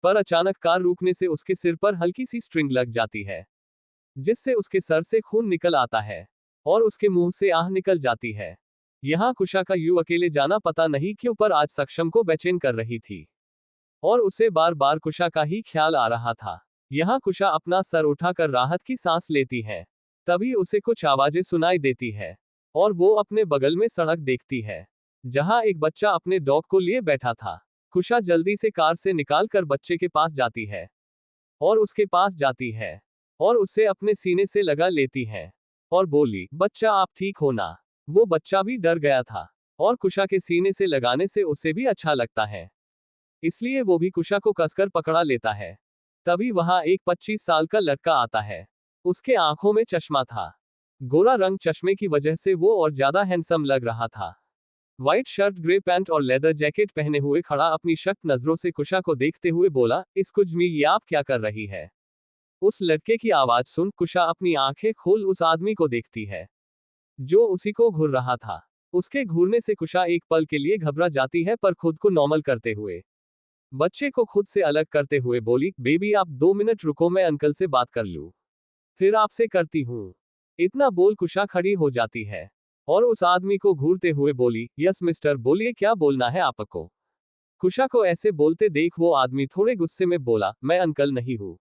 पर अचानक कार रुकने से उसके सिर पर हल्की सी स्ट्रिंग लग जाती है, जिससे उसके सर से खून निकल आता है और उसके मुंह से आह निकल जाती है। यहाँ कुशा का यूं अकेले जाना पता नहीं क्यों पर आज सक्षम को बेचैन कर रही थी और उसे बार बार कुशा का ही ख्याल आ रहा था। यहाँ कुशा अपना सर उठाकर राहत की सांस लेती है। तभी उसे कुछ आवाजें सुनाई देती है और वो अपने बगल में सड़क देखती है, जहां एक बच्चा अपने डॉग को लिए बैठा था। कुशा जल्दी से कार से निकालकर बच्चे के पास जाती है और उसके पास जाती है और उसे अपने सीने से लगा लेती है और बोली, बच्चा आप ठीक हो ना? वो बच्चा भी डर गया था और कुशा के सीने से लगाने से उसे भी अच्छा लगता है, इसलिए वो भी कुशा को कसकर पकड़ा लेता है। तभी वहां एक 25 साल का लड़का आता है। उसके आंखों में चश्मा था। गोरा रंग चश्मे की वजह से वो और ज्यादा हैंडसम लग रहा था। व्हाइट शर्ट, ग्रे पैंट और लेदर जैकेट पहने हुए खड़ा अपनी शक नजरों से कुशा को देखते हुए बोला, इस कुजमी ये आप क्या कर रही है? उस लड़के की आवाज सुन कुशा अपनी आंखें खोल उस आदमी को देखती है जो उसी को घूर रहा था। उसके घूरने से कुशा एक पल के लिए घबरा जाती है, पर खुद को नॉर्मल करते हुए बच्चे को खुद से अलग करते हुए बोली, बेबी आप 2 मिनट रुको, मैं अंकल से बात कर लूं, फिर आपसे करती हूं। इतना बोल कुशा खड़ी हो जाती है और उस आदमी को घूरते हुए बोली, यस मिस्टर, बोलिए क्या बोलना है आपको? कुशा को ऐसे बोलते देख वो आदमी थोड़े गुस्से में बोला, मैं अंकल नहीं हूं,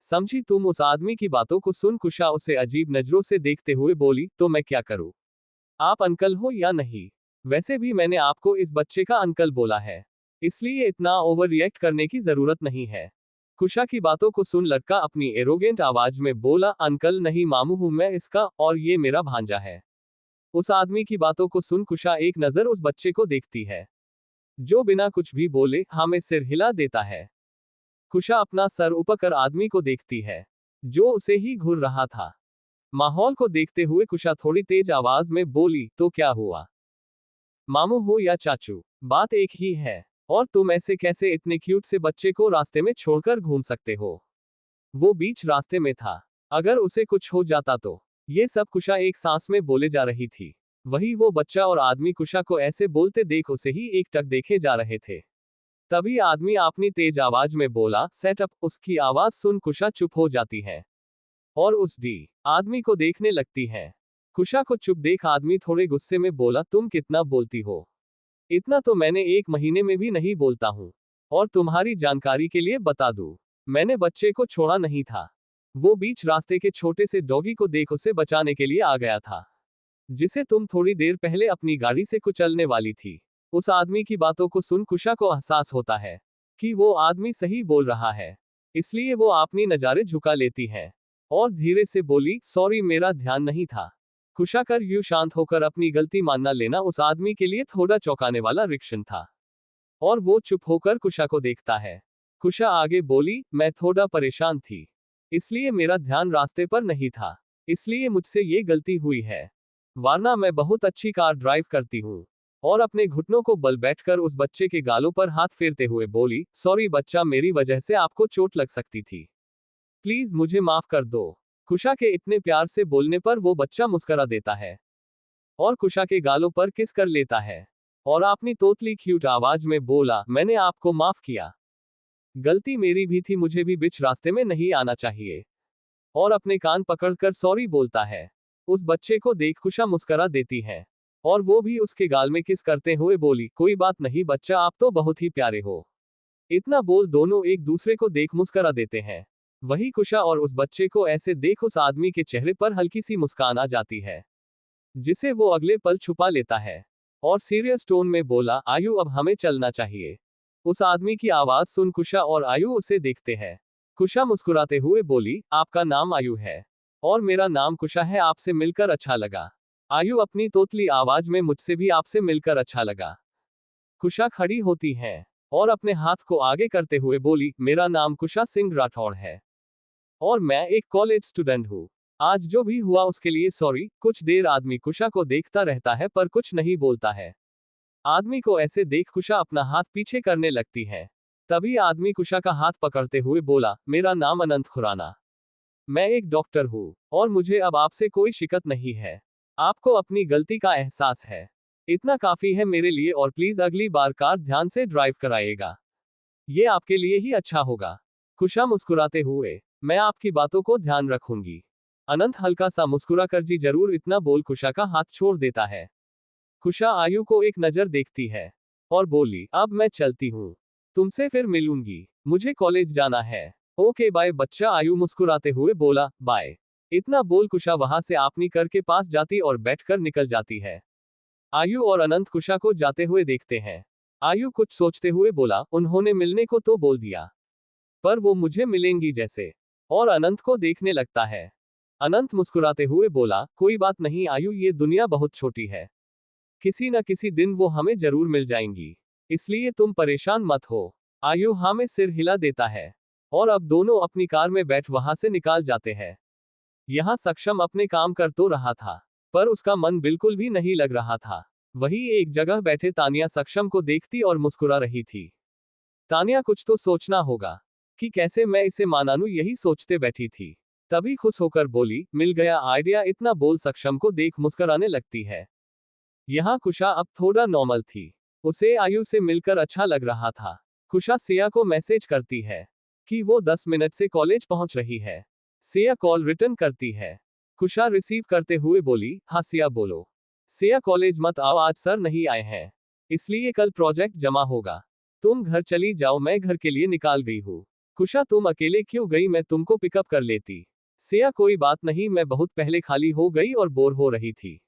समझी तुम? उस आदमी की बातों को सुन कुशा उसे अजीब नजरों से देखते हुए बोली, तो मैं क्या करूं? आप अंकल हो या नहीं? वैसे भी मैंने आपको इस बच्चे का अंकल बोला है, इसलिए इतना ओवर रिएक्ट करने की जरूरत नहीं है। कुशा की बातों को सुन लड़का अपनी एरोगेंट आवाज में बोला, अंकल नहीं, मामू हूं मैं इसका, और ये मेरा भांजा है। उस आदमी की बातों को सुन कुशा एक नजर उस बच्चे को देखती है जो बिना कुछ भी बोले हमें सिर हिला देता है। कुशा अपना सर ऊपर कर आदमी को देखती है जो उसे ही घूर रहा था। माहौल को देखते हुए कुशा थोड़ी तेज आवाज में बोली, तो क्या हुआ? मामू हो या चाचू, बात एक ही है। और तुम ऐसे कैसे इतने क्यूट से बच्चे को रास्ते में छोड़कर घूम सकते हो? वो बीच रास्ते में था, अगर उसे कुछ हो जाता तो? ये सब कुशा एक सांस में बोले जा रही थी। वही वो बच्चा और आदमी कुशा को ऐसे बोलते देख उसे ही एक टक देखे जा रहे थे। तभी आदमी अपनी तेज आवाज में बोला, सेटअप। उसकी आवाज सुन कुशा चुप हो जाती है और उस आदमी को देखने लगती है। कुशा को चुप देख आदमी थोड़े गुस्से में बोला, तुम कितना बोलती हो? इतना तो मैंने 1 महीने में भी नहीं बोलता हूं। और तुम्हारी जानकारी के लिए बता दूं, मैंने बच्चे को छोड़ा नहीं था। वो बीच रास्ते के छोटे से डॉगी को देख उसे बचाने के लिए आ गया था, जिसे तुम थोड़ी देर पहले अपनी गाड़ी से कुचलने वाली थी। उस आदमी की बातों को सुन कुशा को एहसास होता है कि वो आदमी सही बोल रहा है, इसलिए वो अपनी नजारे झुका लेती है और धीरे से बोली, सॉरी मेरा ध्यान नहीं था। कुशा कर यूं शांत होकर अपनी गलती मानना लेना उस आदमी के लिए थोड़ा चौंकाने वाला रिएक्शन था और वो चुप होकर कुशा को देखता है। कुशा आगे बोली, मैं थोड़ा परेशान थी, इसलिए मेरा ध्यान रास्ते पर नहीं था, इसलिए मुझसे ये गलती हुई है, वरना मैं बहुत अच्छी कार ड्राइव करती हूँ। और अपने घुटनों को बल बैठकर उस बच्चे के गालों पर हाथ फेरते हुए बोली, सॉरी बच्चा, मेरी वजह से आपको चोट लग सकती थी, प्लीज मुझे माफ कर दो। कुशा के इतने प्यार से बोलने पर वो बच्चा मुस्कुरा देता है और कुशा के गालों पर किस कर लेता है और अपनी तोतली क्यूट आवाज में बोला, मैंने आपको माफ किया, गलती मेरी भी थी, मुझे भी बीच रास्ते में नहीं आना चाहिए। और अपने कान पकड़कर सॉरी बोलता है। उस बच्चे को देख कुशा मुस्कुरा देती है और वो भी उसके गाल में किस करते हुए बोली, कोई बात नहीं बच्चा, आप तो बहुत ही प्यारे हो। इतना बोल दोनों एक दूसरे को देख मुस्कुरा देते हैं। वही कुशा और उस बच्चे को ऐसे देख उस आदमी के चेहरे पर हल्की सी मुस्कान आ जाती है, जिसे वो अगले पल छुपा लेता है और सीरियस टोन में बोला, आयु अब हमें चलना चाहिए। उस आदमी की आवाज सुन कुशा और आयु उसे देखते हैं। कुशा मुस्कुराते हुए बोली, आपका नाम आयु है और मेरा नाम कुशा है, आपसे मिलकर अच्छा लगा। आयु अपनी तोतली आवाज में, मुझसे भी आपसे मिलकर अच्छा लगा। कुशा खड़ी होती है और अपने हाथ को आगे करते हुए बोली, मेरा नाम कुशा सिंह राठौड़ है और मैं एक कॉलेज स्टूडेंट हूँ। आज जो भी हुआ उसके लिए सॉरी। कुछ देर आदमी कुशा को देखता रहता है पर कुछ नहीं बोलता है। आदमी को ऐसे देख कुशा अपना हाथ पीछे करने लगती है। तभी आदमी कुशा का हाथ पकड़ते हुए बोला, मेरा नाम अनंत खुराना, मैं एक डॉक्टर हूँ और मुझे अब आपसे कोई शिकायत नहीं है। आपको अपनी गलती का एहसास है, इतना काफी है मेरे लिए, और प्लीज अगली बार कार ध्यान से ड्राइव कराइएगा, ये आपके लिए ही अच्छा होगा। कुशा मुस्कुराते हुए, मैं आपकी बातों को ध्यान रखूंगी। अनंत हल्का सा मुस्कुरा कर जी जरूर, इतना बोल कुशा का हाथ छोड़ देता है। कुशा आयु को एक नजर देखती है और बोली, अब मैं चलती हूँ, तुमसे फिर मिलूंगी, मुझे कॉलेज जाना है। ओके बाय बच्चा, आयु मुस्कुराते हुए बोला, बाय। इतना बोल कुशा वहां से अपनी कर के पास जाती और बैठकर निकल जाती है। आयु और अनंत कुशा को जाते हुए देखते हैं। आयु कुछ सोचते हुए बोला, उन्होंने मिलने को तो बोल दिया, पर वो मुझे मिलेंगी जैसे, और अनंत को देखने लगता है। अनंत मुस्कुराते हुए बोला, कोई बात नहीं आयु, ये दुनिया बहुत छोटी है, किसी न किसी दिन वो हमें जरूर मिल जाएंगी, इसलिए तुम परेशान मत हो। आयु हाँ में सिर हिला देता है और अब दोनों अपनी कार में बैठ वहां से निकाल जाते हैं। यहाँ सक्षम अपने काम कर तो रहा था, पर उसका मन बिल्कुल भी नहीं लग रहा था। वही एक जगह बैठे तानिया सक्षम को देखती और मुस्कुरा रही थी। तानिया कुछ तो सोचना होगा कि कैसे मैं इसे मानानू, यही सोचते बैठी थी। तभी खुश होकर बोली, मिल गया आइडिया। इतना बोल सक्षम को देख मुस्कुराने लगती है। यहाँ कुशा अब थोड़ा नॉर्मल थी। उसे आयु से मिलकर अच्छा लग रहा था। कुशा सिया को मैसेज करती है कि वो 10 मिनट से कॉलेज पहुंच रही है। सिया कॉल रिटर्न करती है। कुशा रिसीव करते हुए बोली, हाँ सिया बोलो। सिया, कॉलेज मत आओ, आज सर नहीं आए हैं, इसलिए कल प्रोजेक्ट जमा होगा। तुम घर चली जाओ, मैं घर के लिए निकाल गई हूँ। कुशा, तुम अकेले क्यों गई, मैं तुमको पिकअप कर लेती। सिया, कोई बात नहीं, मैं बहुत पहले खाली हो गई और बोर हो रही थी।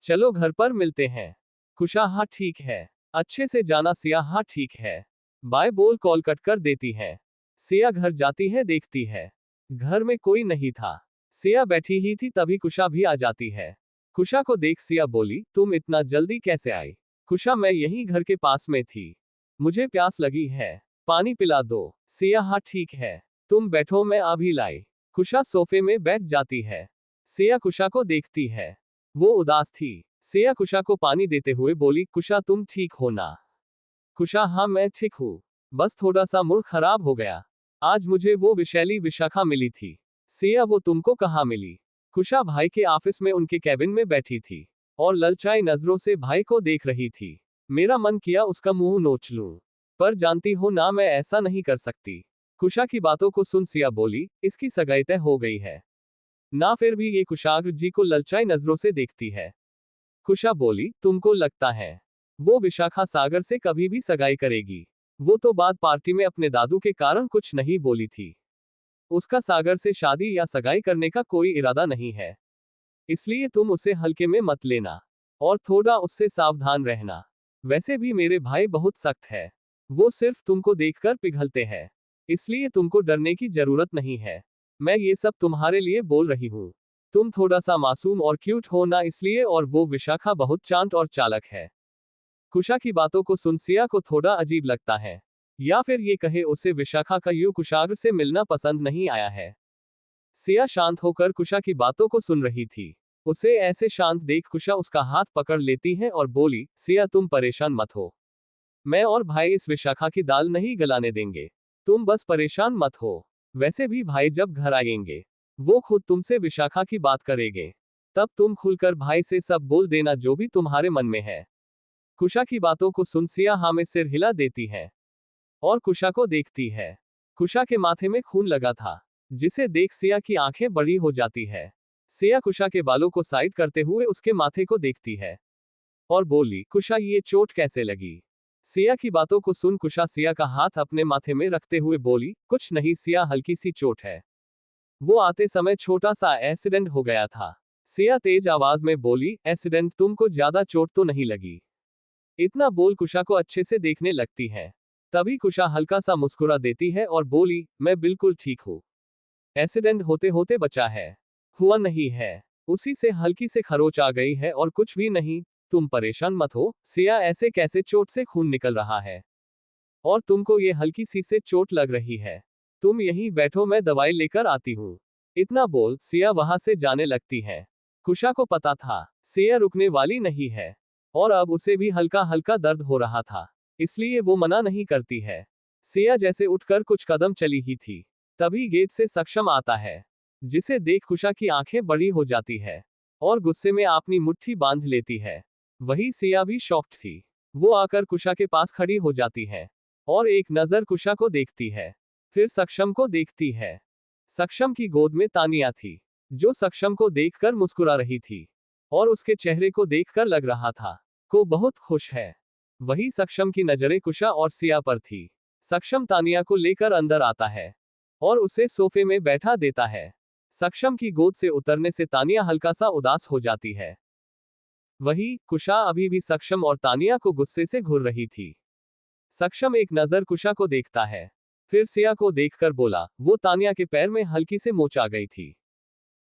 चलो घर पर मिलते हैं। कुशा, हाँ ठीक है, अच्छे से जाना। सिया, हाँ ठीक है, बाय बोल कॉल कट कर देती है। सिया घर जाती है, देखती है घर में कोई नहीं था। सिया बैठी ही थी, तभी कुशा भी आ जाती है। कुशा को देख सिया बोली, तुम इतना जल्दी कैसे आई। कुशा, मैं यहीं घर के पास में थी, मुझे प्यास लगी है, पानी पिला दो। सिया, हाँ ठीक है, तुम बैठो, मैं अभी लाई। कुशा सोफे में बैठ जाती है। सिया कुशा को देखती है, वो उदास थी। सिया कुशा को पानी देते हुए बोली, कुशा तुम ठीक हो ना। कुशा, हाँ मैं ठीक हूँ, बस थोड़ा सा मूड खराब हो गया। आज मुझे वो विशैली विशाखा मिली थी। सिया, वो तुमको कहाँ मिली। कुशा, भाई के ऑफिस में उनके कैबिन में बैठी थी और ललचाई नजरों से भाई को देख रही थी। मेरा मन किया उसका मुंह नोच लूं, पर जानती हो ना मैं ऐसा नहीं कर सकती। कुशा की बातों को सुन सिया बोली, इसकी सगाई तय हो गई है ना। फिर भी ये कुशाग्र जी को ललचाई नजरों से देखती है। कुशा बोली, तुमको लगता है वो विशाखा सागर से कभी भी सगाई करेगी। वो तो बात पार्टी में अपने दादू के कारण कुछ नहीं बोली थी। उसका सागर से शादी या सगाई करने का कोई इरादा नहीं है, इसलिए तुम उसे हल्के में मत लेना और थोड़ा उससे सावधान रहना। वैसे भी मेरे भाई बहुत सख्त है, वो सिर्फ तुमको देखकर पिघलते हैं, इसलिए तुमको डरने की जरूरत नहीं है। मैं ये सब तुम्हारे लिए बोल रही हूँ। तुम थोड़ा सा मासूम और क्यूट हो ना, इसलिए, और वो विशाखा बहुत चांट और चालक है। कुशा की बातों को सुन सिया को थोड़ा अजीब लगता है, या फिर ये कहे उसे विशाखा का यूं कुशाग्र से मिलना पसंद नहीं आया है। सिया शांत होकर कुशा की बातों को सुन रही थी। उसे ऐसे शांत देख कुशा उसका हाथ पकड़ लेती है और बोली, सिया तुम परेशान मत हो, मैं और भाई इस विशाखा की दाल नहीं गलाने देंगे, तुम बस परेशान मत हो। वैसे भी भाई जब घर आएंगे वो खुद तुमसे विशाखा की बात करेंगे, तब तुम खुलकर भाई से सब बोल देना जो भी तुम्हारे मन में है। कुशा की बातों को सुन सिया हाँ में सिर हिला देती है और कुशा को देखती है। कुशा के माथे में खून लगा था, जिसे देख सिया की आंखें बड़ी हो जाती है। सिया कुशा के बालों को साइड करते हुए उसके माथे को देखती है और बोली, कुशा ये चोट कैसे लगी। सिया की बातों को सुन कुशा सिया का हाथ अपने माथे में रखते हुए बोली, कुछ नहीं सिया, हल्की सी चोट है, वो आते समय छोटा सा एक्सीडेंट हो गया था। सिया तेज आवाज में बोली, एक्सीडेंट, तुमको ज्यादा चोट तो नहीं लगी। इतना बोल कुशा को अच्छे से देखने लगती है। तभी कुशा हल्का सा मुस्कुरा देती है और बोली, मैं बिल्कुल ठीक हूँ, एक्सीडेंट होते होते बचा है, हुआ नहीं है, उसी से हल्की से खरोच आ गई है और कुछ भी नहीं, तुम परेशान मत हो। सिया, ऐसे कैसे चोट से खून निकल रहा है और तुमको ये हल्की सी से चोट लग रही है, तुम यहीं बैठो, मैं दवाई लेकर आती हूँ। इतना बोल सिया वहां से जाने लगती है। कुशा को पता था सिया रुकने वाली नहीं है और अब उसे भी हल्का हल्का दर्द हो रहा था, इसलिए वो मना नहीं करती है। सिया जैसे उठकर कुछ कदम चली ही थी, तभी गेट से सक्षम आता है, जिसे देख कुशा की आंखें बड़ी हो जाती है और गुस्से में अपनी मुट्ठी बांध लेती है। वही सिया भी शॉक्ड थी। वो आकर कुशा के पास खड़ी हो जाती है और एक नजर कुशा को देखती है, फिर सक्षम को देखती है। सक्षम की गोद में तानिया थी, जो सक्षम को देखकर मुस्कुरा रही थी और उसके चेहरे को देखकर लग रहा था को बहुत खुश है। वही सक्षम की नजरें कुशा और सिया पर थी। सक्षम तानिया को लेकर अंदर आता है और उसे सोफे में बैठा देता है। सक्षम की गोद से उतरने से तानिया हल्का सा उदास हो जाती है। वही कुशा अभी भी सक्षम और तानिया को गुस्से से घूर रही थी। सक्षम एक नजर कुशा को देखता है, फिर सिया को देखकर बोला, वो तानिया के पैर में हल्की से मोच आ गई थी,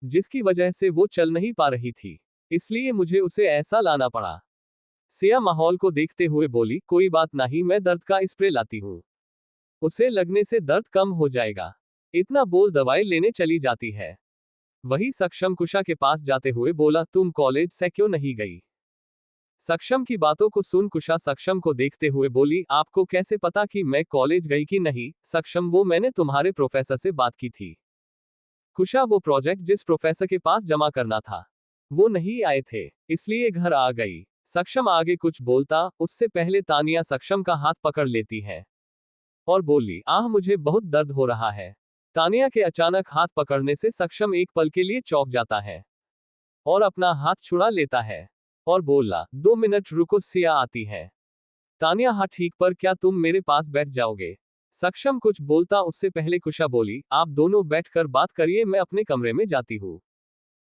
जिसकी वजह से वो चल नहीं पा रही थी, इसलिए मुझे उसे ऐसा लाना पड़ा। सिया माहौल को देखते हुए बोली, कोई बात नहीं, मैं दर्द का स्प्रे लाती हूँ, उसे लगने से दर्द कम हो जाएगा। इतना बोल दवाई लेने चली जाती है। वही सक्षम कुशा के पास जाते हुए बोला, तुम कॉलेज से क्यों नहीं गई। सक्षम की बातों को सुन कुशा सक्षम को देखते हुए बोली, आपको कैसे पता कि मैं कॉलेज गई कि नहीं? सक्षम, वो मैंने तुम्हारे प्रोफेसर से बात की थी। कुशा, वो प्रोजेक्ट जिस प्रोफेसर के पास जमा करना था वो नहीं आए थे, इसलिए घर आ गई। सक्षम आगे कुछ बोलता उससे पहले तानिया सक्षम का हाथ पकड़ लेती है और बोली, आह मुझे बहुत दर्द हो रहा है। तानिया के अचानक हाथ पकड़ने से सक्षम एक पल के लिए चौंक जाता है और अपना हाथ छुड़ा लेता है और बोला, 2 मिनट रुको, सिया आती है। तानिया, हाँ ठीक, पर क्या तुम मेरे पास बैठ जाओगे? सक्षम कुछ बोलता उससे पहले कुशा बोली, आप दोनों बैठकर बात करिए, मैं अपने कमरे में जाती हूँ।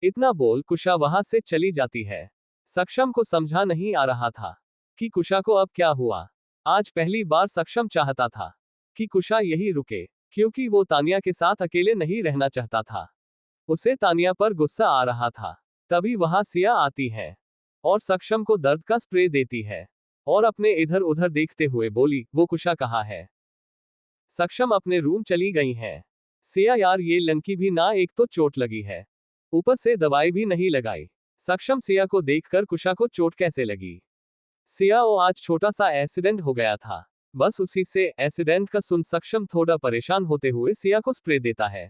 इतना बोल कुशा वहां से चली जाती है। सक्षम को समझा नहीं आ रहा था कि कुशा को अब क्या हुआ। आज पहली बार सक्षम चाहता था कि कुशा यही रुके, क्योंकि वो तानिया के साथ अकेले नहीं रहना चाहता था। उसे तानिया पर गुस्सा आ रहा था। तभी वहां सिया आती है और सक्षम को दर्द का स्प्रे देती है और अपने इधर उधर देखते हुए बोली, वो कुशा कहाँ है? सक्षम अपने रूम चली गई है। सिया, यार ये लड़की भी ना, एक तो चोट लगी है, ऊपर से दवाई भी नहीं लगाई। सक्षम, सिया को देखकर कुशा को चोट कैसे लगी? सिया, ओ आज छोटा सा एक्सीडेंट हो गया था, बस उसी से। एक्सीडेंट का सुन सक्षम थोड़ा परेशान होते हुए सिया को स्प्रे देता है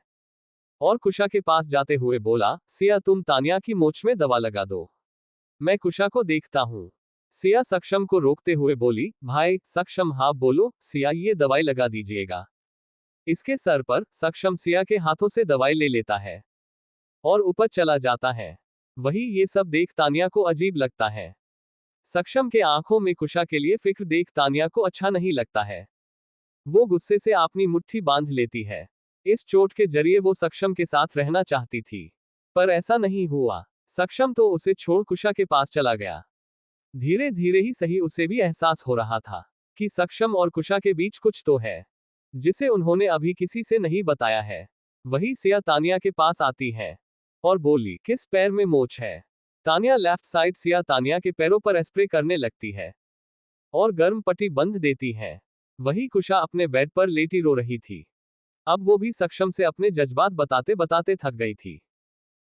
और कुशा के पास जाते हुए बोला, सिया तुम तानिया की मोच में दवा लगा दो, मैं कुशा को देखता हूँ। सिया सक्षम को रोकते हुए बोली, भाई। सक्षम, हाँ बोलो। सिया, ये दवाई लगा दीजिएगा इसके सर पर। सक्षम सिया के हाथों से दवाई ले लेता है और ऊपर चला जाता है। वही ये सब देख तानिया को अजीब लगता है। सक्षम के आंखों में कुशा के लिए फिक्र देख तानिया को अच्छा नहीं लगता है। वो गुस्से से अपनी मुट्ठी बांध लेती है। इस चोट के जरिए वो सक्षम के साथ रहना चाहती थी, पर ऐसा नहीं हुआ। सक्षम तो उसे छोड़ कुशा के पास चला गया। धीरे धीरे ही सही उसे भी एहसास हो रहा था कि सक्षम और कुशा के बीच कुछ तो है, जिसे उन्होंने अभी किसी से नहीं बताया है। वही सिया तानिया के पास आती है और बोली, किस पैर में मोच है? Tania left side. सिया तानिया के पैरों पर स्प्रे करने लगती है और गर्म पट्टी बंध देती है। वही कुशा अपने बेड पर लेटी रो रही थी। अब वो भी सक्षम से अपने जज्बात बताते बताते थक गई थी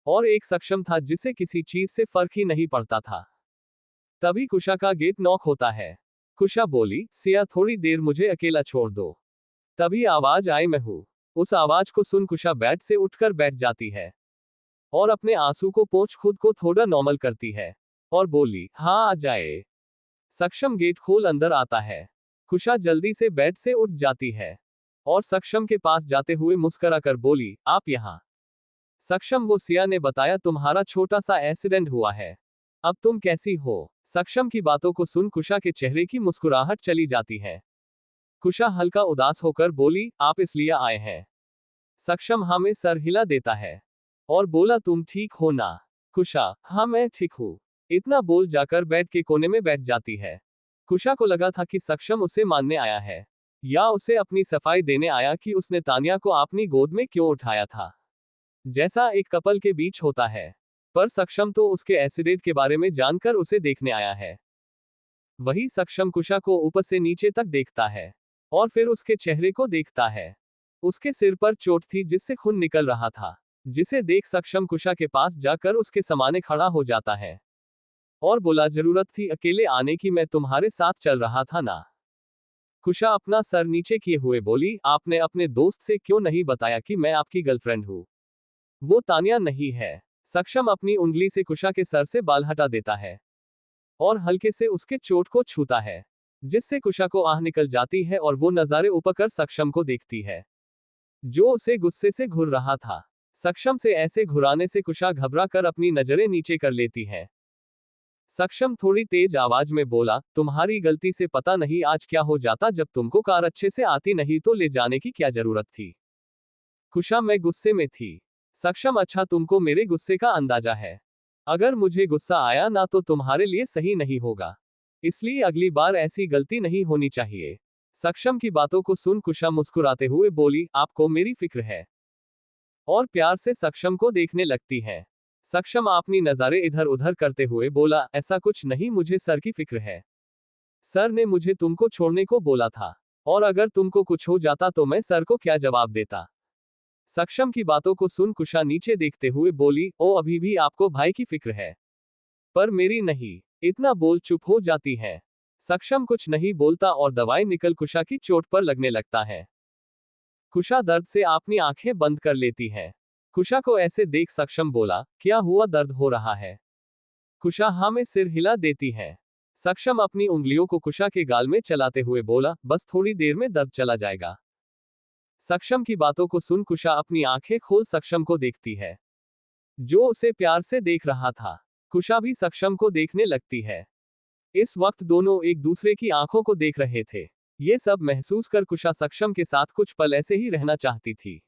और एक सक्षम था जिसे किसी चीज से फर्क ही नहीं पड़ता था। तभी कुशा का गेट नॉक होता है। कुशा बोली, सिया थोड़ी देर मुझे अकेला छोड़ दो। तभी आवाज आई, मैं हूं। उस आवाज को सुन कुशा बेड से उठकर बैठ जाती है और अपने आंसू को पोंछ खुद को थोड़ा नॉर्मल करती है और बोली, हाँ आ जाए। सक्षम गेट खोल अंदर आता है। कुशा जल्दी से बेड से उठ जाती है और सक्षम के पास जाते हुए मुस्कुराकर बोली, आप यहाँ? सक्षम, वो सिया ने बताया तुम्हारा छोटा सा एक्सीडेंट हुआ है, अब तुम कैसी हो? सक्षम की बातों को सुन कुशा के चेहरे की मुस्कुराहट चली जाती है। कुशा हल्का उदास होकर बोली, आप इसलिए आए हैं? सक्षम हाँ में सर हिला देता है और बोला, तुम ठीक हो ना? कुशा, हाँ मैं ठीक हूँ। इतना बोल जाकर बेड के कोने में बैठ जाती है। कुशा को लगा था कि सक्षम उसे मानने आया है या उसे अपनी सफाई देने आया कि उसने तानिया को अपनी गोद में क्यों उठाया था, जैसा एक कपल के बीच होता है। पर सक्षम तो उसके एक्सीडेंट के बारे में जानकर उसे देखने आया है। वही सक्षम कुशा को ऊपर से नीचे तक देखता है और फिर उसके चेहरे को देखता है। उसके सिर पर चोट थी जिससे खून निकल रहा था, जिसे देख सक्षम कुशा के पास जाकर उसके सामने खड़ा हो जाता है और बोला, जरूरत थी अकेले आने की, मैं तुम्हारे साथ चल रहा था ना? कुशा अपना सर नीचे किए हुए बोली, आपने अपने दोस्त से क्यों नहीं बताया कि मैं आपकी गर्लफ्रेंड हूँ? वो तानिया नहीं है। सक्षम अपनी उंगली से कुशा के सर से बाल हटा देता है और हल्के से उसके चोट को छूता है, जिससे कुशा को आह निकल जाती है और वो नजारे ऊपर कर सक्षम को देखती है, जो उसे गुस्से से घूर रहा था। सक्षम से ऐसे घुराने से कुशा घबरा कर अपनी नजरें नीचे कर लेती है। सक्षम थोड़ी तेज आवाज में बोला, तुम्हारी गलती से पता नहीं आज क्या हो जाता, जब तुमको कार अच्छे से आती नहीं तो ले जाने की क्या जरूरत थी? कुशा, मैं गुस्से में थी। सक्षम, अच्छा तुमको मेरे गुस्से का अंदाजा है। अगर मुझे गुस्सा आया ना तो तुम्हारे लिए सही नहीं होगा, इसलिए अगली बार ऐसी गलती नहीं होनी चाहिए। सक्षम की बातों को सुन कुशा मुस्कुराते हुए बोली, आपको मेरी फिक्र है? और प्यार से सक्षम को देखने लगती है। सक्षम अपनी नजरें इधर उधर करते हुए बोला, ऐसा कुछ नहीं, मुझे सर की फिक्र है। सर ने मुझे तुमको छोड़ने को बोला था, और अगर तुमको कुछ हो जाता तो मैं सर को क्या जवाब देता? सक्षम की बातों को सुन कुशा नीचे देखते हुए बोली, ओ अभी भी आपको भाई की फिक्र है, पर मेरी नहीं। इतना बोल चुप हो जाती है। सक्षम कुछ नहीं बोलता और दवाई निकल कुशा की चोट पर लगने लगता है। कुशा दर्द से अपनी आंखें बंद कर लेती है। कुशा को ऐसे देख सक्षम बोला, क्या हुआ, दर्द हो रहा है? कुशा हाँ में सिर हिला देती है। सक्षम अपनी उंगलियों को कुशा के गाल में चलाते हुए बोला, बस थोड़ी देर में दर्द चला जाएगा। सक्षम की बातों को सुन कुशा अपनी आंखें खोल सक्षम को देखती है, जो उसे प्यार से देख रहा था। कुशा भी सक्षम को देखने लगती है। इस वक्त दोनों एक दूसरे की आंखों को देख रहे थे। ये सब महसूस कर कुशा सक्षम के साथ कुछ पल ऐसे ही रहना चाहती थी।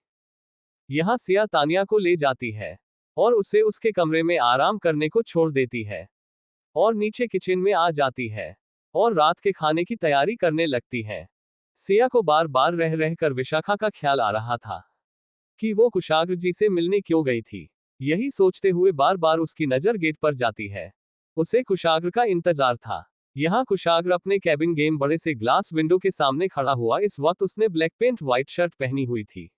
यहां सिया तानिया को ले जाती है और उसे उसके कमरे में आराम करने को छोड़ देती है और नीचे किचन में आ जाती है और रात के खाने की तैयारी करने लगती है। सिया को बार बार रह रहकर विशाखा का ख्याल आ रहा था कि वो कुशाग्र जी से मिलने क्यों गई थी। यही सोचते हुए बार बार उसकी नजर गेट पर जाती है। उसे कुशाग्र का इंतजार था। यहाँ कुशाग्र अपने कैबिन गेम बड़े से ग्लास विंडो के सामने खड़ा हुआ। इस वक्त उसने ब्लैक पेंट व्हाइट शर्ट पहनी हुई थी।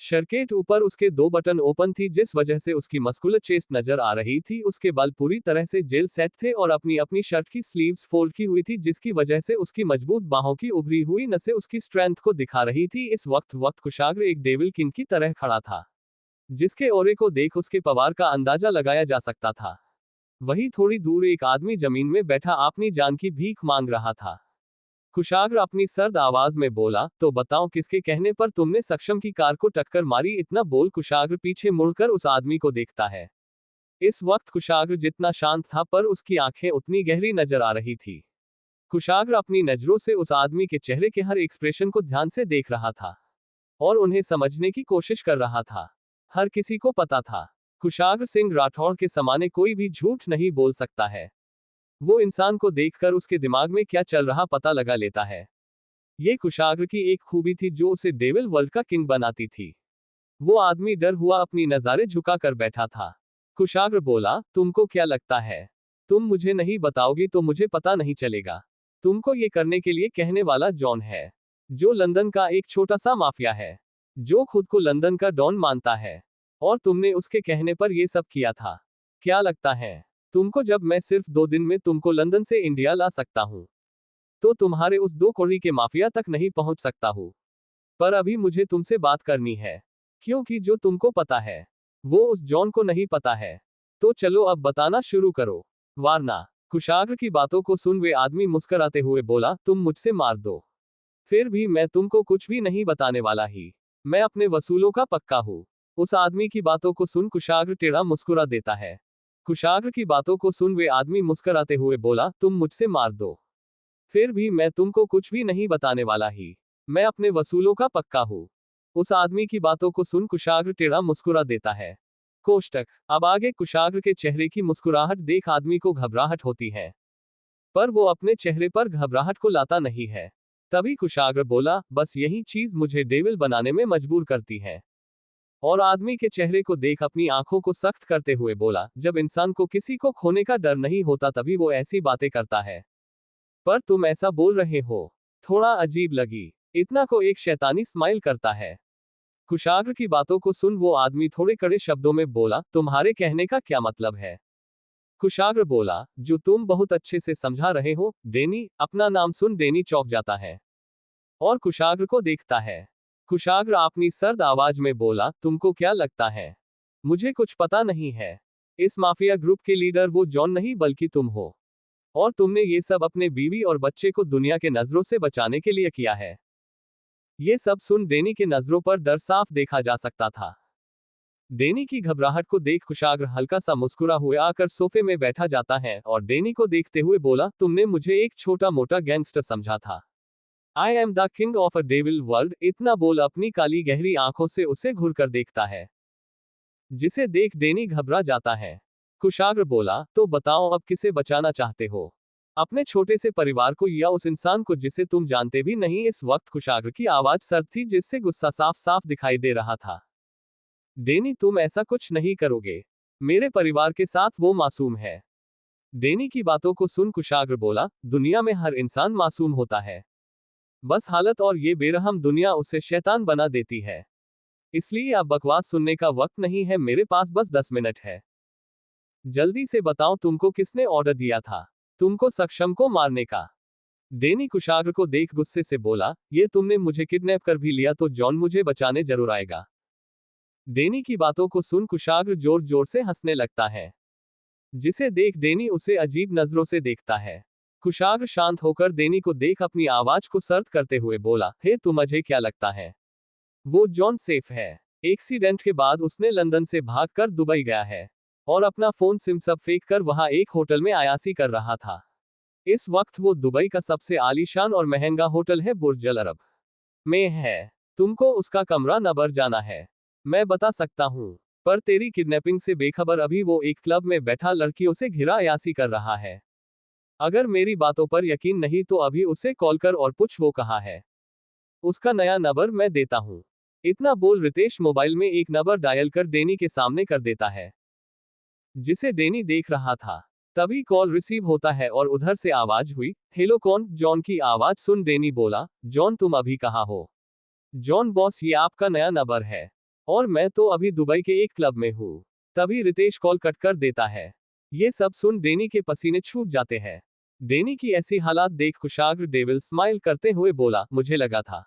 शर्केट ऊपर उसके 2 बटन ओपन थी, जिस वजह से उसकी मस्कुलर चेस्ट नजर आ रही थी। उसके बाल पूरी तरह से जेल सेट थे और अपनी अपनी शर्ट की स्लीव्स फोल्ड की हुई थी, जिसकी वजह से उसकी मजबूत बाहों की उभरी हुई नसें उसकी स्ट्रेंथ को दिखा रही थी। इस वक्त कुशाग्र एक डेविल किंग की तरह खड़ा था, जिसके ओरे को देख उसके पवार का अंदाजा लगाया जा सकता था। वहीं थोड़ी दूर एक आदमी जमीन में बैठा अपनी जान की भीख मांग रहा था। कुशाग्र अपनी सर्द आवाज में बोला, तो बताओ किसके कहने पर तुमने सक्षम की कार को टक्कर मारी? इतना बोल कुशाग्र पीछे मुड़कर उस आदमी को देखता है। इस वक्त कुशाग्र जितना शांत था पर उसकी आंखें उतनी गहरी नजर आ रही थी। कुशाग्र अपनी नजरों से उस आदमी के चेहरे के हर एक्सप्रेशन को ध्यान से देख रहा था और उन्हें समझने की कोशिश कर रहा था। हर किसी को पता था, कुशाग्र सिंह राठौड़ के समाने कोई भी झूठ नहीं बोल सकता है। वो इंसान को देखकर उसके दिमाग में क्या चल रहा पता लगा लेता है। ये कुशाग्र की एक खूबी थी जो उसे डेविल वर्ल्ड का किंग बनाती थी। वो आदमी डर हुआ अपनी नज़ारें झुका कर बैठा था। कुशाग्र बोला, तुमको क्या लगता है तुम मुझे नहीं बताओगी तो मुझे पता नहीं चलेगा? तुमको ये करने के लिए कहने वाला जॉन है, जो लंदन का एक छोटा सा माफिया है, जो खुद को लंदन का डॉन मानता है, और तुमने उसके कहने पर यह सब किया था। क्या लगता है तुमको जब मैं सिर्फ 2 दिन में तुमको लंदन से इंडिया ला सकता हूं, तो तुम्हारे उस 2 कौड़ी के माफिया तक नहीं पहुंच सकता हूं? पर अभी मुझे तुमसे बात करनी है, क्योंकि जो तुमको पता है वो उस जॉन को नहीं पता है। तो चलो अब बताना शुरू करो, वारना। कुशाग्र की बातों को सुन वे आदमी मुस्कुराते हुए बोला, तुम मुझसे मार दो, फिर भी मैं तुमको कुछ भी नहीं बताने वाला ही। मैं अपने वसूलों का पक्का हूं। उस आदमी की बातों को सुन कुशाग्र टेढ़ा मुस्कुरा देता है। कुशाग्र की बातों को सुन वे आदमी मुस्कुराते हुए बोला, तुम मुझसे मार दो, फिर भी मैं तुमको कुछ भी नहीं बताने वाला ही। मैं अपने वसूलों का पक्का हूं। उस आदमी की बातों को सुन कुशाग्र टेढ़ा मुस्कुरा देता है। कोष्टक। अब आगे कुशाग्र के चेहरे की मुस्कुराहट देख आदमी को घबराहट होती है, पर वो अपने चेहरे पर घबराहट को लाता नहीं है। तभी कुशाग्र बोला, बस यही चीज मुझे डेविल बनाने में मजबूर करती है। और आदमी के चेहरे को देख अपनी आंखों को सख्त करते हुए बोला, जब इंसान को किसी को खोने का डर नहीं होता तभी वो ऐसी बातें करता है। पर तुम ऐसा बोल रहे हो, थोड़ा अजीब लगी। इतना को एक शैतानी स्माइल करता है। कुशाग्र की बातों को सुन वो आदमी थोड़े कड़े शब्दों में बोला, तुम्हारे कहने का क्या मतलब है? कुशाग्र बोला, जो तुम बहुत अच्छे से समझा रहे हो, डेनी। अपना नाम सुन डेनी चौंक जाता है और कुशाग्र को देखता है। कुशाग्र अपनी सर्द आवाज में बोला, तुमको क्या लगता है मुझे कुछ पता नहीं है? इस माफिया ग्रुप के लीडर वो जॉन नहीं बल्कि तुम हो, और तुमने ये सब अपने बीवी और बच्चे को दुनिया के नजरों से बचाने के लिए किया है। ये सब सुन डेनी के नजरों पर डर साफ देखा जा सकता था। डेनी की घबराहट को देख कुशाग्र हल्का सा मुस्कुरा हुए आकर सोफे में बैठा जाता है और डेनी को देखते हुए बोला, तुमने मुझे एक छोटा मोटा गैंगस्टर समझा था। I am the king of a devil world. इतना बोल अपनी काली गहरी आंखों से उसे घूर कर देखता है, जिसे देख डेनी घबरा जाता है। कुशाग्र बोला, तो बताओ अब किसे बचाना चाहते हो, अपने छोटे से परिवार को या उस इंसान को जिसे तुम जानते भी नहीं? इस वक्त कुशाग्र की आवाज सर्द थी, जिससे गुस्सा साफ साफ दिखाई दे रहा था। डेनी, तुम ऐसा कुछ नहीं करोगे। मेरे परिवार के साथ वो मासूम है। डेनी की बातों को सुन कुशाग्र बोला, दुनिया में हर इंसान मासूम होता है, बस हालत और ये बेरहम दुनिया उसे शैतान बना देती है। इसलिए अब बकवास सुनने का वक्त नहीं है, मेरे पास बस 10 मिनट है। जल्दी से बताओ तुमको किसने ऑर्डर दिया था? तुमको सक्षम को मारने का। डेनी कुशाग्र को देख गुस्से से बोला, ये तुमने मुझे किडनैप कर भी लिया तो जॉन मुझे बचाने जरूर आएगा। डेनी की बातों को सुन कुशाग्र जोर जोर से हंसने लगता है, जिसे देख डेनी उसे अजीब नजरों से देखता है। कुशाग्र शांत होकर डेनी को देख अपनी आवाज को सर्द करते हुए बोला, हे मुझे क्या लगता है वो जॉन सेफ है? एक्सीडेंट के बाद उसने लंदन से भागकर दुबई गया है और अपना फोन सिम सब फेंक कर वहां एक होटल में अयासी कर रहा था। इस वक्त वो दुबई का सबसे आलीशान और महंगा होटल है बुर्ज अल अरब में है। तुमको उसका कमरा नंबर जाना है, मैं बता सकता हूँ। पर तेरी किडनैपिंग से बेखबर अभी वो एक क्लब में बैठा लड़कियों से घिरा अयासी कर रहा है। अगर मेरी बातों पर यकीन नहीं तो अभी उसे कॉल कर और पूछ वो कहाँ है। उसका नया नंबर मैं देता हूँ। इतना बोल रितेश मोबाइल में एक नंबर डायल कर डेनी के सामने कर देता है, जिसे डेनी देख रहा था। तभी कॉल रिसीव होता है और उधर से आवाज हुई, हेलो कौन? जॉन की आवाज सुन डेनी बोला, जॉन तुम अभी कहाँ हो? जॉन बॉस ये आपका नया नंबर है और मैं तो अभी दुबई के एक क्लब में हूँ। तभी रितेश कॉल कट कर देता है। ये सब सुन डेनी के पसीने छूट जाते हैं। डेनी की ऐसी हालात देख कुशाग्र डेविल स्माइल करते हुए बोला, मुझे लगा था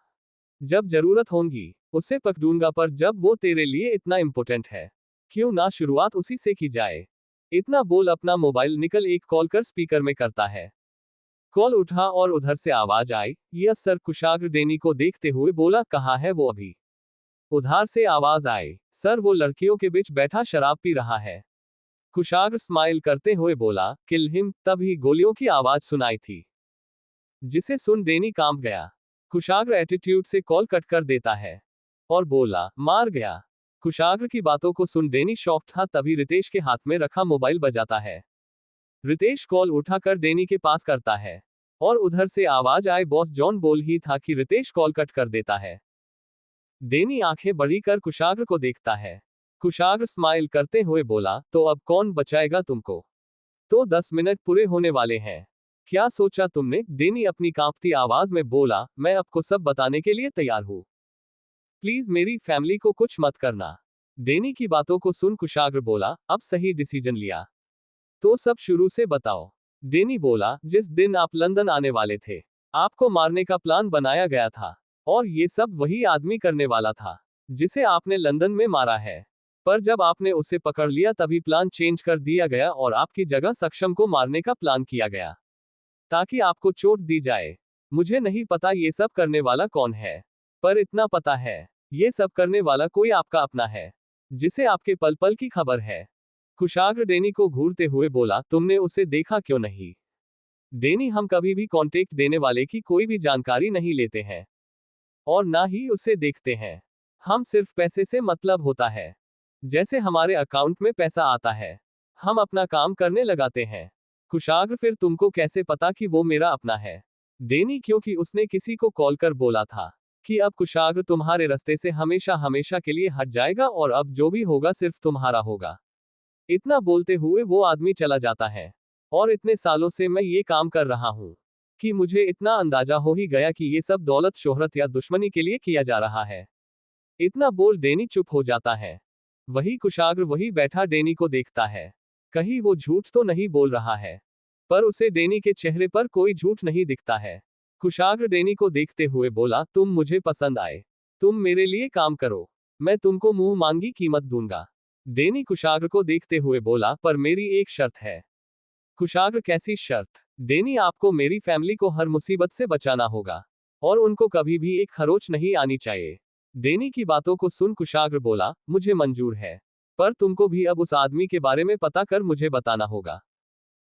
जब जरूरत होगी उसे पकड़ूंगा, पर जब वो तेरे लिए इतना इंपॉर्टेंट है क्यों ना शुरुआत उसी से की जाए। इतना बोल अपना मोबाइल निकल एक कॉल कर स्पीकर में करता है। कॉल उठा और उधर से आवाज आई, यस सर। कुशाग्र डेनी को देखते हुए बोला, कहाँ है वो अभी? उधार से आवाज आई, सर वो लड़कियों के बीच बैठा शराब पी रहा है। कुशाग्र स्माइल करते हुए बोला, किल हिम। तभी गोलियों की आवाज सुनाई थी, जिसे सुन डेनी कांप गया। कुशाग्र एटीट्यूड से कॉल कट कर देता है और बोला, मार गया। कुशाग्र की बातों को सुन डेनी शॉक था। तभी रितेश के हाथ में रखा मोबाइल बजाता है। रितेश कॉल उठाकर डेनी के पास करता है और उधर से आवाज आए, बॉस जॉन बोल ही था कि रितेश कॉल कट कर देता है। डेनी आंखें बड़ी कर कुशाग्र को देखता है। कुशाग्र स्माइल करते हुए बोला, तो अब कौन बचाएगा तुमको? तो 10 मिनट पूरे होने वाले हैं। क्या सोचा तुमने? डेनी अपनी कांपती आवाज में बोला, मैं आपको सब बताने के लिए तैयार हूं। प्लीज मेरी फैमिली को कुछ मत करना। डेनी की बातों को सुन कुशाग्र बोला, अब सही डिसीजन लिया तो सब शुरू से बताओ। डेनी बोला, जिस दिन आप लंदन आने वाले थे आपको मारने का प्लान बनाया गया था और ये सब वही आदमी करने वाला था जिसे आपने लंदन में मारा है। पर जब आपने उसे पकड़ लिया तभी प्लान चेंज कर दिया गया और आपकी जगह सक्षम को मारने का प्लान किया गया ताकि आपको चोट दी जाए। मुझे नहीं पता ये सब करने वाला कौन है, पर इतना पता है ये सब करने वाला कोई आपका अपना है जिसे आपके पल पल की खबर है। कुशाग्र डेनी को घूरते हुए बोला, तुमने उसे देखा क्यों नहीं? डेनी, हम कभी भी कांटेक्ट देने वाले की कोई भी जानकारी नहीं लेते हैं और ना ही उसे देखते हैं। हम सिर्फ पैसे से मतलब होता है। जैसे हमारे अकाउंट में पैसा आता है हम अपना काम करने लगाते हैं। कुशाग्र, फिर तुमको कैसे पता कि वो मेरा अपना है? डेनी, क्योंकि उसने किसी को कॉल कर बोला था कि अब कुशाग्र तुम्हारे रास्ते से हमेशा हमेशा के लिए हट जाएगा और अब जो भी होगा सिर्फ तुम्हारा होगा। इतना बोलते हुए वो आदमी चला जाता है और इतने सालों से मैं ये काम कर रहा हूँ कि मुझे इतना अंदाजा हो ही गया कि ये सब दौलत, शोहरत या दुश्मनी के लिए किया जा रहा है। इतना बोल डेनी चुप हो जाता है। वही कुशाग्र वही बैठा डेनी को देखता है, कहीं वो झूठ तो नहीं बोल रहा है। पर उसे डेनी के चेहरे पर कोई झूठ नहीं दिखता है। कुशाग्र डेनी को देखते हुए बोला, तुम मुझे पसंद आए, तुम मेरे लिए काम करो, मैं तुमको मुंह मांगी कीमत दूंगा। डेनी कुशाग्र को देखते हुए बोला, पर मेरी एक शर्त है। कुशाग्र, कैसी शर्त? डेनी, आपको मेरी फैमिली को हर मुसीबत से बचाना होगा और उनको कभी भी एक खरोच नहीं आनी चाहिए। डेनी की बातों को सुन कुशाग्र बोला, मुझे मंजूर है, पर तुमको भी अब उस आदमी के बारे में पता कर मुझे बताना होगा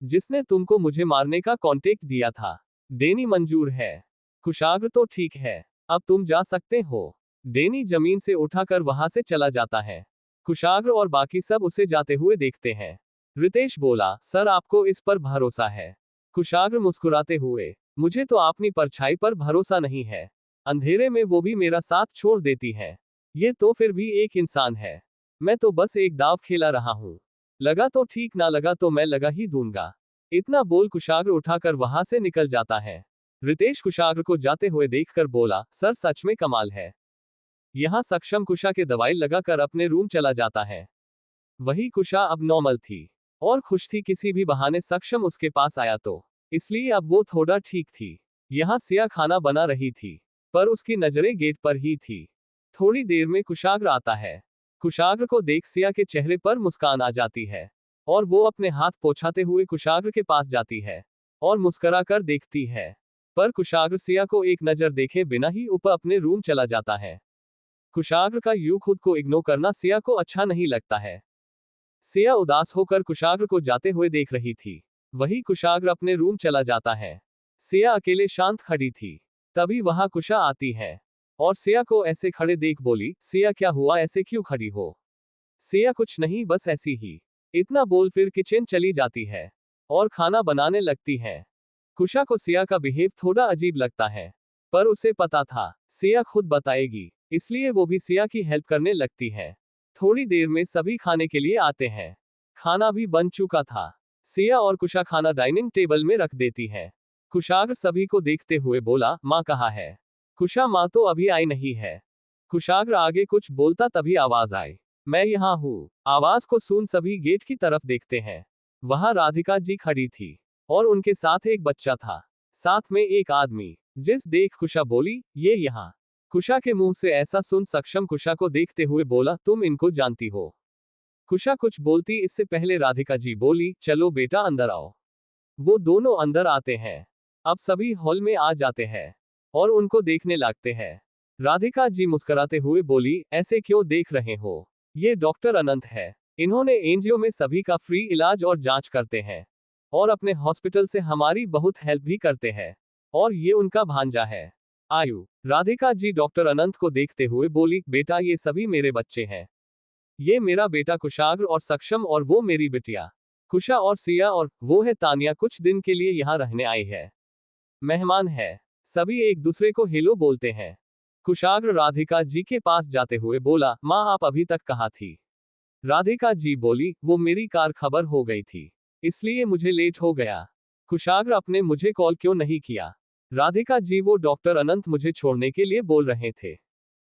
जिसने तुमको मुझे मारने का कांटेक्ट दिया था। डेनी, मंजूर है। कुशाग्र, तो ठीक है, अब तुम जा सकते हो। डेनी जमीन से उठाकर वहां से चला जाता है। कुशाग्र और बाकी सब उसे जाते हुए देखते हैं। रितेश बोला, सर आपको इस पर भरोसा है? कुशाग्र मुस्कुराते हुए, मुझे तो अपनी परछाई पर भरोसा नहीं है। अंधेरे में वो भी मेरा साथ छोड़ देती है। ये तो फिर भी एक इंसान है। मैं तो बस एक दाव खेला रहा हूँ, लगा तो ठीक, ना लगा तो मैं लगा ही दूंगा। इतना बोल कुशाग्र उठाकर वहां से निकल जाता है। रितेश कुशाग्र को जाते हुए देखकर बोला, सर सच में कमाल है। यहाँ सक्षम कुशा के दवाई लगाकर अपने रूम चला जाता है। वही कुशा अब नॉर्मल थी और खुश थी। किसी भी बहाने सक्षम उसके पास आया तो इसलिए अब वो थोड़ा ठीक थी। यहाँ सिया खाना बना रही थी, पर उसकी नजरें गेट पर ही थी। थोड़ी देर में कुशाग्र आता है। कुशाग्र को देख सिया के चेहरे पर मुस्कान आ जाती है और वो अपने हाथ पोंछाते हुए कुशाग्र के पास जाती है और मुस्कुरा कर देखती है। पर कुशाग्र सिया को एक नजर देखे बिना ही ऊपर अपने रूम चला जाता है। कुशाग्र का यूं खुद को इग्नोर करना सिया को अच्छा नहीं लगता है। सिया उदास होकर कुशाग्र को जाते हुए देख रही थी। वही कुशाग्र अपने रूम चला जाता है। सिया अकेले शांत खड़ी थी। तभी वहां कुशा आती है और सिया को ऐसे खड़े देख बोली, सिया क्या हुआ, ऐसे क्यों खड़ी हो? सिया कुछ नहीं, बस ऐसी ही। इतना बोल फिर किचन चली जाती है और खाना बनाने लगती है। कुशा को सिया का बिहेव थोड़ा अजीब लगता है, पर उसे पता था सिया खुद बताएगी, इसलिए वो भी सिया की हेल्प करने लगती है। थोड़ी देर में सभी खाने के लिए आते हैं। खाना भी बन चुका था। सिया और कुशा खाना डाइनिंग टेबल में रख देती है। कुशाग्र सभी को देखते हुए बोला, माँ कहाँ है? कुशा, माँ तो अभी आई नहीं है। कुशाग्र आगे कुछ बोलता तभी आवाज आई, मैं यहाँ हूँ। आवाज को सुन सभी गेट की तरफ देखते हैं। वहां राधिका जी खड़ी थी और उनके साथ एक बच्चा था, साथ में एक आदमी। जिस देख कुशा बोली, ये यहाँ। कुशा के मुंह से ऐसा सुन सक्षम कुशा को देखते हुए बोला, तुम इनको जानती हो? कुशा कुछ बोलती इससे पहले राधिका जी बोली, चलो बेटा अंदर आओ। वो दोनों अंदर आते हैं। अब सभी हॉल में आ जाते हैं और उनको देखने लगते हैं। राधिका जी मुस्कुराते हुए बोली, ऐसे क्यों देख रहे हो? ये डॉक्टर अनंत है। इन्होंने एनजीओ में सभी का फ्री इलाज और जांच करते हैं और अपने हॉस्पिटल से हमारी बहुत हेल्प भी करते हैं। और ये उनका भांजा है, आयु। राधिका जी डॉक्टर अनंत को देखते हुए बोली, बेटा ये सभी मेरे बच्चे हैं। ये मेरा बेटा कुशाग्र और सक्षम और वो मेरी बिटिया कुशा और सिया और वो है तानिया, कुछ दिन के लिए यहाँ रहने आई है, मेहमान है। सभी एक दूसरे को हेलो बोलते हैं। कुशाग्र राधिका जी के पास जाते हुए बोला, माँ आप अभी तक कहाँ थी? राधिका जी बोली, वो मेरी कार खबर हो गई थी, इसलिए मुझे लेट हो गया। कुशाग्र, आपने मुझे कॉल क्यों नहीं किया? राधिका जी, वो डॉक्टर अनंत मुझे छोड़ने के लिए बोल रहे थे,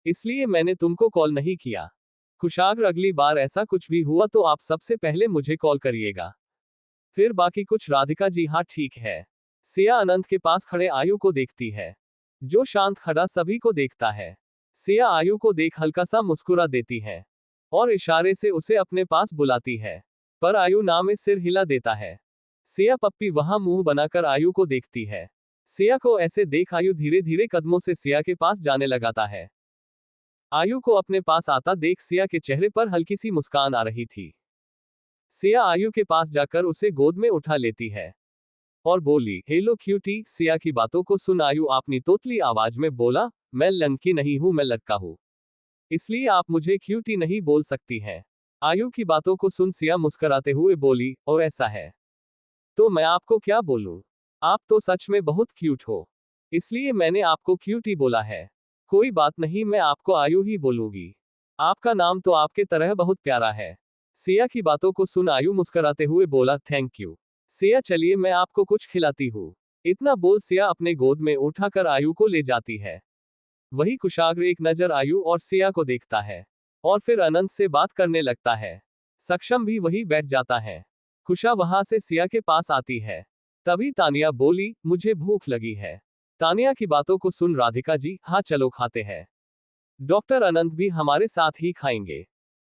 इसलिए मैंने तुमको कॉल नहीं किया। कुशाग्र, अगली बार ऐसा कुछ भी हुआ तो आप सबसे पहले मुझे कॉल करिएगा, फिर बाकी कुछ। राधिका जी, हाँ ठीक है। सिया अनंत के पास खड़े आयु को देखती है, जो शांत खड़ा सभी को देखता है। सिया आयु को देख हल्का सा मुस्कुरा देती है और इशारे से उसे अपने पास बुलाती है, पर आयु ना में सिर हिला देता है। सिया पप्पी वहां मुंह बनाकर आयु को देखती है। सिया को ऐसे देख आयु धीरे धीरे कदमों से सिया के पास जाने लगाता है। आयु को अपने पास आता देख सिया के चेहरे पर हल्की सी मुस्कान आ रही थी। सिया आयु के पास जाकर उसे गोद में उठा लेती है और बोली, हेलो क्यूटी। सिया की बातों को सुन आयु अपनी तोतली आवाज में बोला, मैं लड़की नहीं हूं, मैं लड़का हूं, इसलिए आप मुझे क्यूटी नहीं बोल सकती हैं। आयु की बातों को सुन सिया मुस्कुराते हुए बोली, और ऐसा है तो मैं आपको क्या बोलूं? आप तो सच में बहुत क्यूट हो, इसलिए मैंने आपको क्यूटी बोला है। कोई बात नहीं, मैं आपको आयु ही बोलूंगी। आपका नाम तो आपके तरह बहुत प्यारा है। सिया की बातों को सुन आयु मुस्कुराते हुए बोला, थैंक यू। सिया, चलिए मैं आपको कुछ खिलाती हूँ। इतना बोल सिया अपने गोद में उठाकर आयु को ले जाती है। वही कुशाग्र एक नजर आयु और सिया को देखता है और फिर अनंत से बात करने लगता है। सक्षम भी वही बैठ जाता है। कुशा वहां से सिया के पास आती है। तभी तानिया बोली, मुझे भूख लगी है। तानिया की बातों को सुन राधिका जी, हाँ चलो खाते हैं। डॉक्टर अनंत भी हमारे साथ ही खाएंगे।